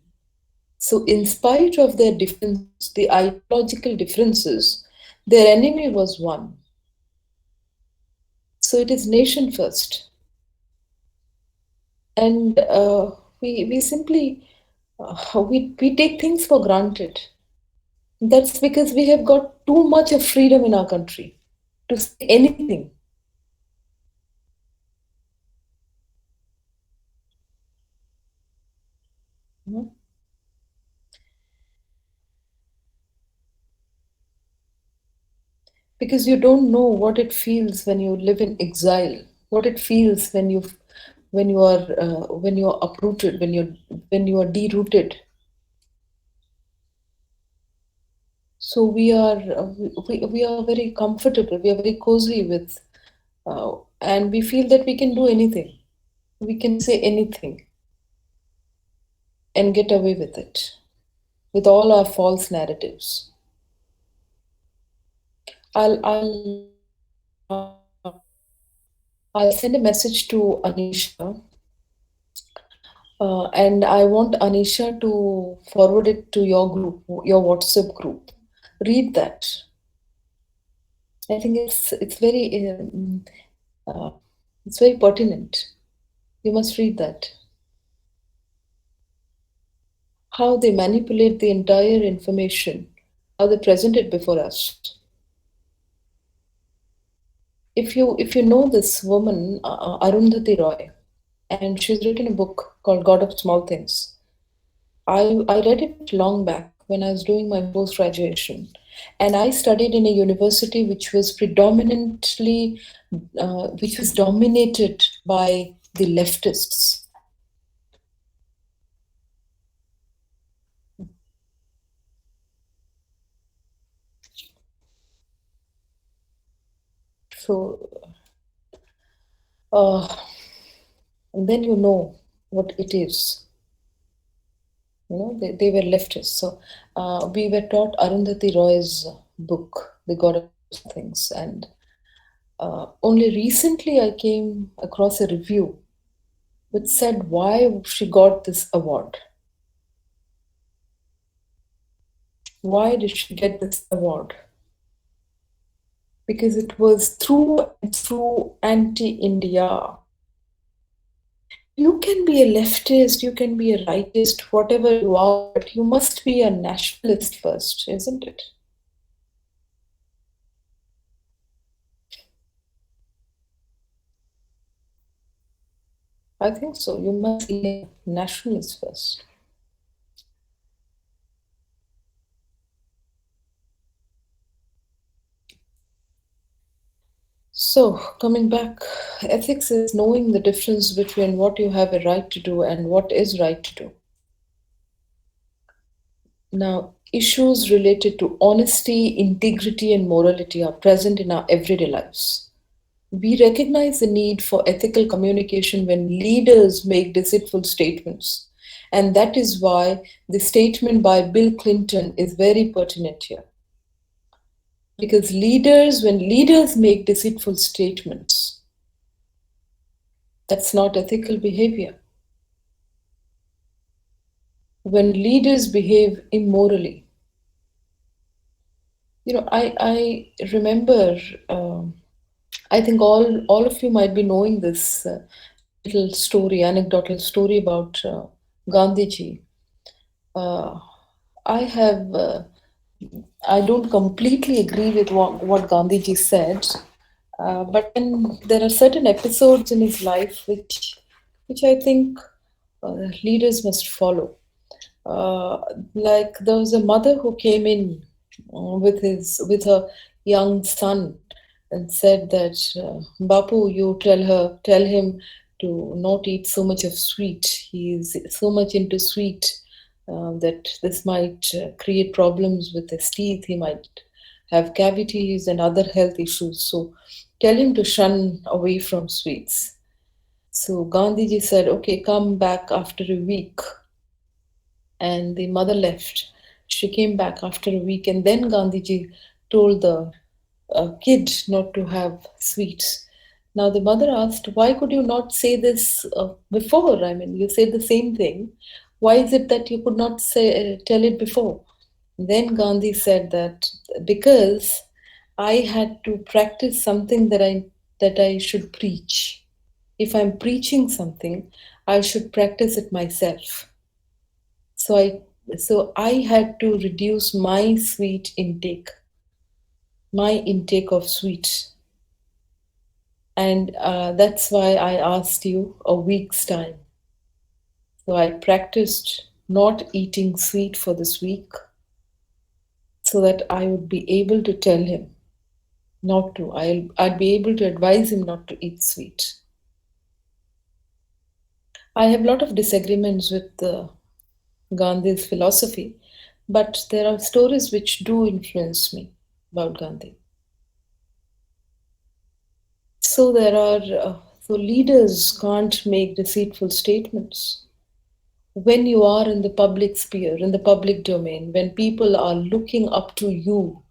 [SPEAKER 4] So in spite of their differences, the ideological differences, their enemy was one. So it is nation first. And we simply we take things for granted. That's because we have got too much of freedom in our country to say anything. Because you don't know what it feels when you live in exile, what it feels when you are uprooted, when you are derooted. So we are very comfortable, we are very cozy with, and we feel that we can do anything, we can say anything, and get away with it, with all our false narratives. I'll send a message to Anisha, and I want Anisha to forward it to your group, your WhatsApp group. Read that. I think it's very pertinent. You must read that. How they manipulate the entire information, how they present it before us. If you know this woman, Arundhati Roy, and she's written a book called God of Small Things. I read it long back when I was doing my post-graduation, and I studied in a university which was predominantly, which was dominated by the leftists. So And then you know what it is. They were leftists. So we were taught Arundhati Roy's book, The Goddess of All Things. And only recently I came across a review which said why she got this award. Why did she get this award? Because it was through and through anti-India. You can be a leftist, you can be a rightist, whatever you are, but you must be a nationalist first, isn't it? I think so. You must be a nationalist first. So, coming back, ethics is knowing the difference between what you have a right to do and what is right to do. Now, issues related to honesty, integrity, and morality are present in our everyday lives. We recognize the need for ethical communication when leaders make deceitful statements. And that is why the statement by Bill Clinton is very pertinent here. Because when leaders make deceitful statements, that's not ethical behavior. When leaders behave immorally, I remember, I think all of you might be knowing this little story, anecdotal story about Gandhiji. I don't completely agree with what Gandhiji said, but then there are certain episodes in his life which I think leaders must follow. Like there was a mother who came in with her young son and said that Bapu, you tell him to not eat so much of sweet. He is so much into sweet that this might create problems with his teeth. He might have cavities and other health issues. So tell him to shun away from sweets. So Gandhiji said, okay, come back after a week. And the mother left. She came back after a week, and then Gandhiji told the kid not to have sweets. Now the mother asked, why could you not say this before? I mean, you said the same thing. Why is it that you could not tell it before? Then Gandhi said that because I had to practice something that I should preach. If I'm preaching something, I should practice it myself. So I had to reduce my sweet intake, my intake of sweet. And that's why I asked you a week's time. So I practiced not eating sweet for this week so that I would be able to tell him not to. I'd be able to advise him not to eat sweet. I have a lot of disagreements with Gandhi's philosophy, but there are stories which do influence me about Gandhi. So so leaders can't make deceitful statements. When you are in the public sphere, in the public domain, when people are looking up to you,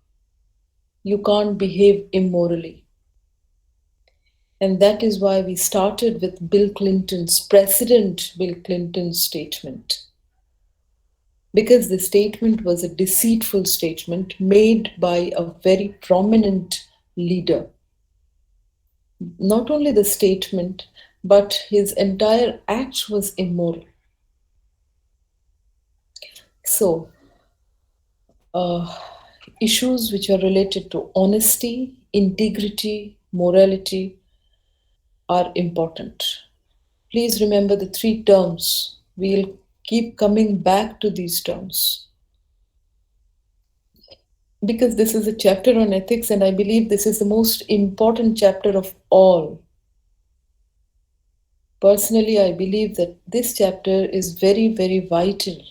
[SPEAKER 4] you can't behave immorally. And that is why we started with President Bill Clinton's statement. Because the statement was a deceitful statement made by a very prominent leader. Not only the statement, but his entire act was immoral. So, issues which are related to honesty, integrity, morality are important. Please remember the 3 terms. We'll keep coming back to these terms. Because this is a chapter on ethics, and I believe this is the most important chapter of all. Personally, I believe that this chapter is very, very vital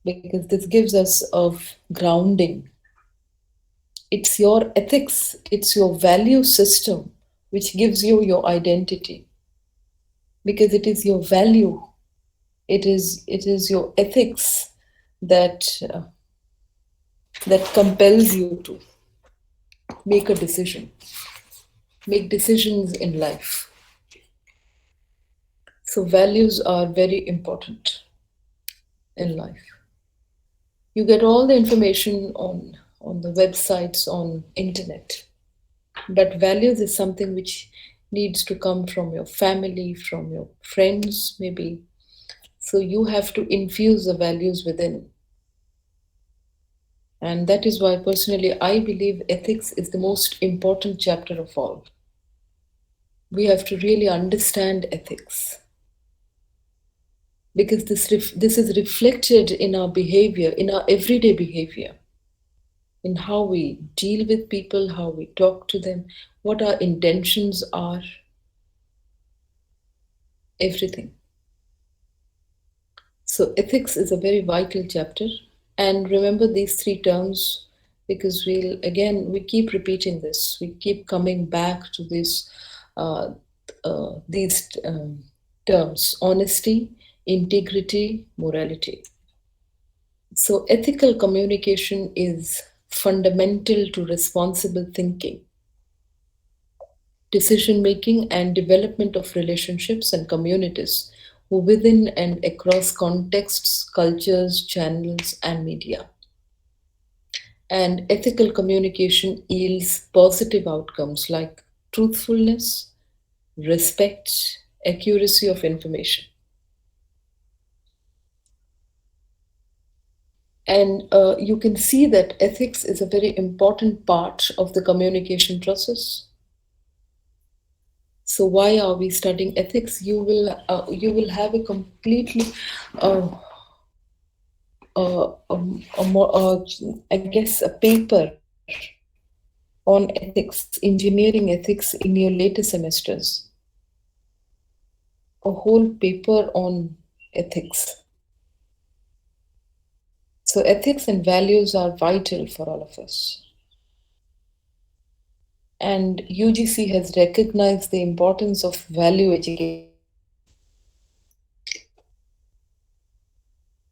[SPEAKER 4] because this gives us of grounding. It's your ethics, it's your value system which gives you your identity, because it is your value, it is your ethics that that compels you to make a decision, make decisions in life. So values are very important in life. You get all the information on the websites, on internet, but values is something which needs to come from your family, from your friends maybe. So you have to infuse the values within. And that is why personally I believe ethics is the most important chapter of all. We have to really understand ethics, because this is reflected in our behavior, in our everyday behavior, in how we deal with people, how we talk to them, what our intentions are, everything. So ethics is a very vital chapter. And remember these three terms, because we keep repeating this. We keep coming back to these terms: honesty, integrity, morality. So ethical communication is fundamental to responsible thinking, decision making, and development of relationships and communities within and across contexts, cultures, channels, and media. And ethical communication yields positive outcomes like truthfulness, respect, accuracy of information. And you can see that ethics is a very important part of the communication process. So why are we studying ethics? You will have a completely, I guess, a paper on ethics, engineering ethics in your later semesters. A whole paper on ethics. So ethics and values are vital for all of us. And UGC has recognized the importance of value education.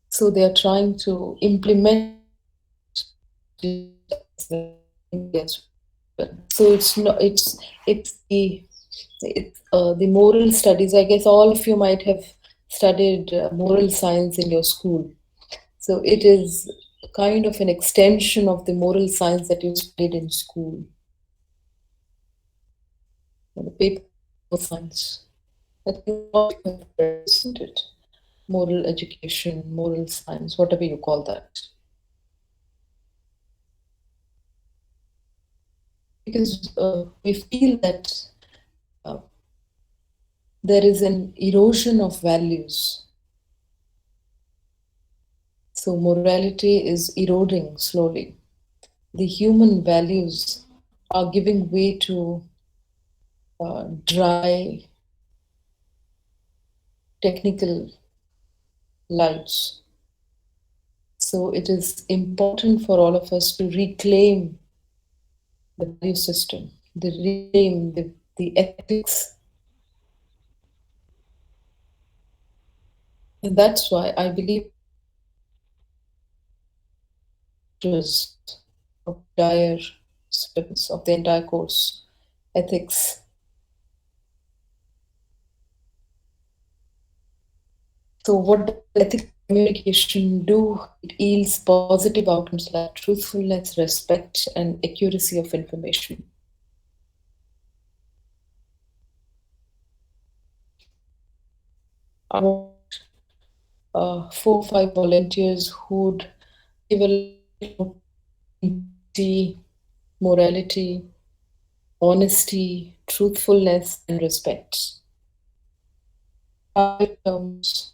[SPEAKER 4] So they are trying to implement. So it's the moral studies. I guess all of you might have studied moral science in your school. So it is kind of an extension of the moral science that you studied in school. The paper science. I think isn't it? Moral education, moral science, whatever you call that. Because we feel that there is an erosion of values. So morality is eroding slowly. The human values are giving way to dry, technical lives. So it is important for all of us to reclaim the value system, reclaim the ethics. And that's why I believe of dire syllabus of the entire course, ethics. So what does ethical communication do? It yields positive outcomes like truthfulness, respect, and accuracy of information. I want 4 or 5 volunteers who would give a little morality, honesty, truthfulness, and respect. 5 terms.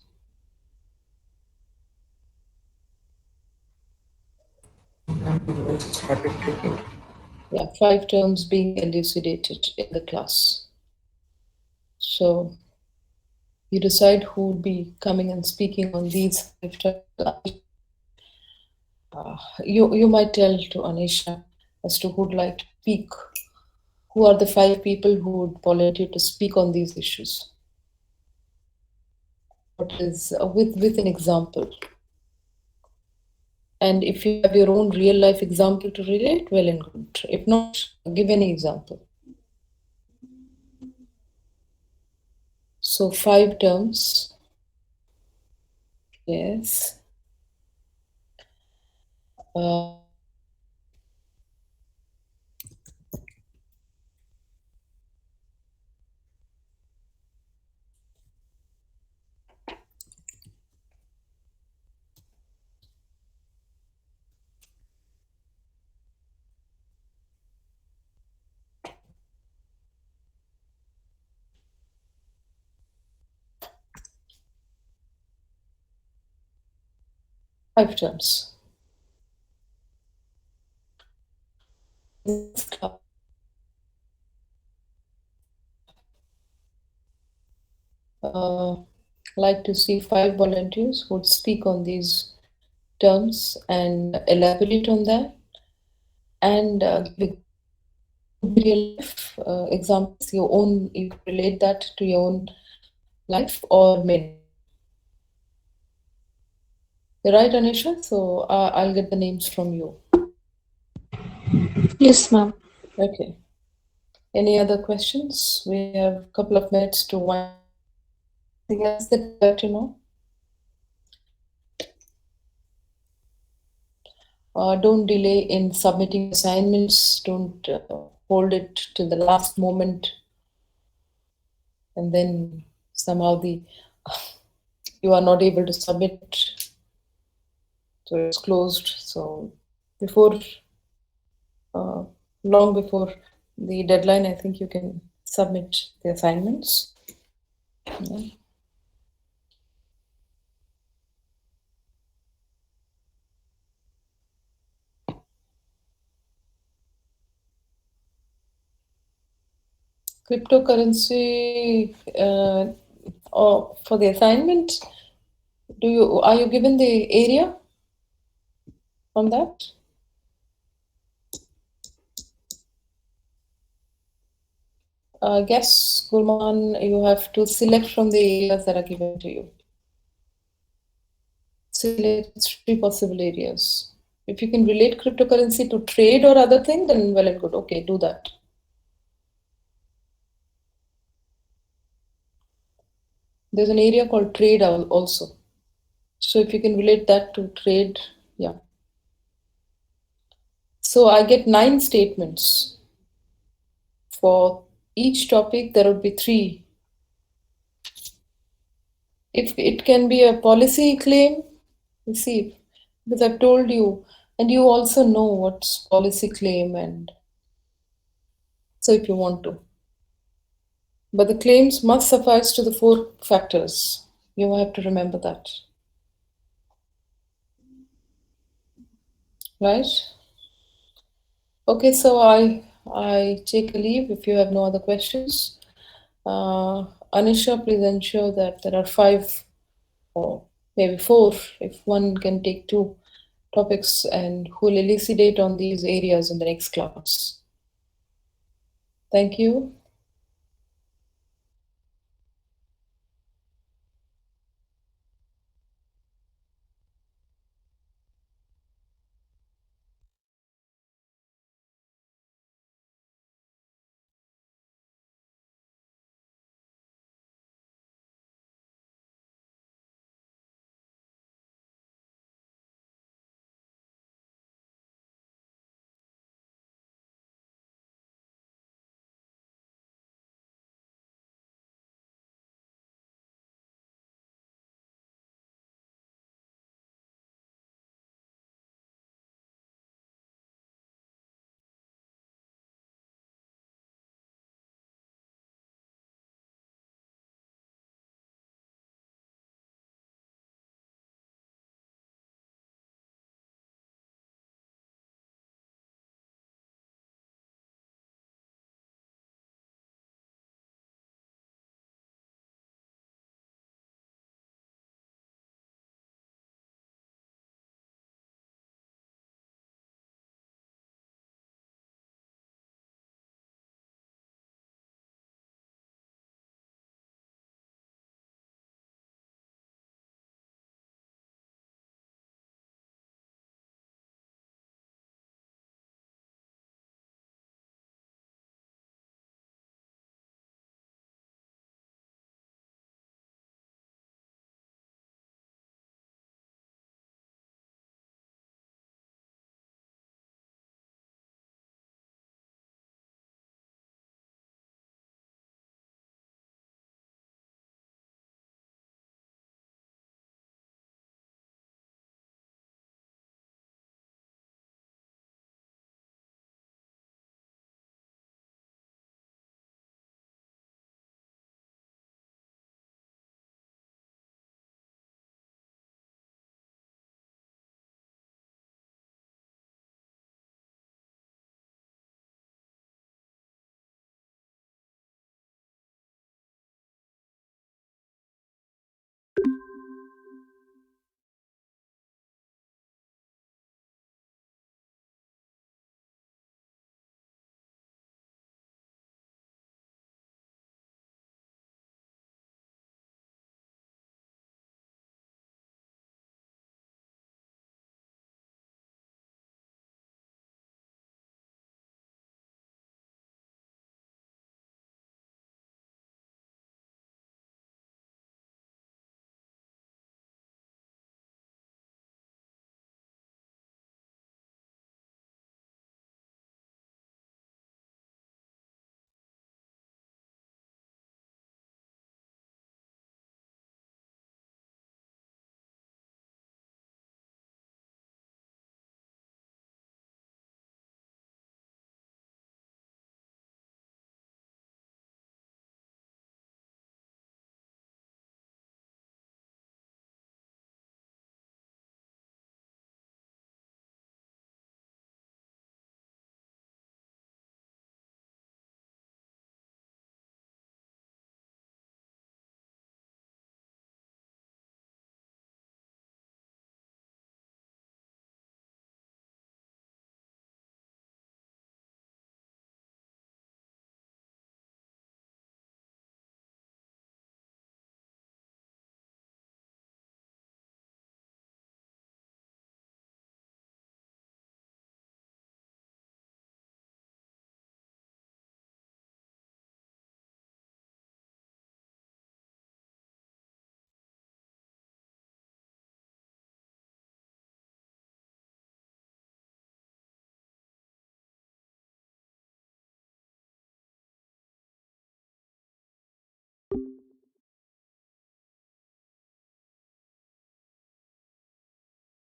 [SPEAKER 4] Yeah, 5 terms being elucidated in the class. So you decide who will be coming and speaking on these 5 terms. You might tell to Anisha as to who would like to speak, who are the 5 people who would volunteer to speak on these issues? What is with an example? And if you have your own real life example to relate, well and good. If not, give any example. So 5 terms. Yes. 5 terms. Like to see 5 volunteers who would speak on these terms and elaborate on that, and give real life examples, your own. You can relate that to your own life or men. You're right, Anisha. So I'll get the names from you.
[SPEAKER 7] Yes, ma'am.
[SPEAKER 4] Okay. Any other questions? We have a couple of minutes to wind. Anything else that you'd like to know? Don't delay in submitting assignments. Don't hold it to the last moment, and then somehow you are not able to submit, so it's closed. So before long before the deadline, I think you can submit the assignments. Yeah. Cryptocurrency, for the assignment, are you given the area on that? I guess, Gurman, you have to select from the areas that are given to you. Select 3 possible areas. If you can relate cryptocurrency to trade or other thing, then well and good. Okay, do that. There's an area called trade also. So if you can relate that to trade, yeah. So I get 9 statements. For each topic, there would be 3. If it can be a policy claim, you see, because I've told you, and you also know what's policy claim, and so if you want to. But the claims must suffice to the 4 factors. You have to remember that. Right? Okay, so I take a leave if you have no other questions. Anisha, please ensure that there are 5 or maybe 4, if one can take 2 topics, and who will elucidate on these areas in the next class. Thank you.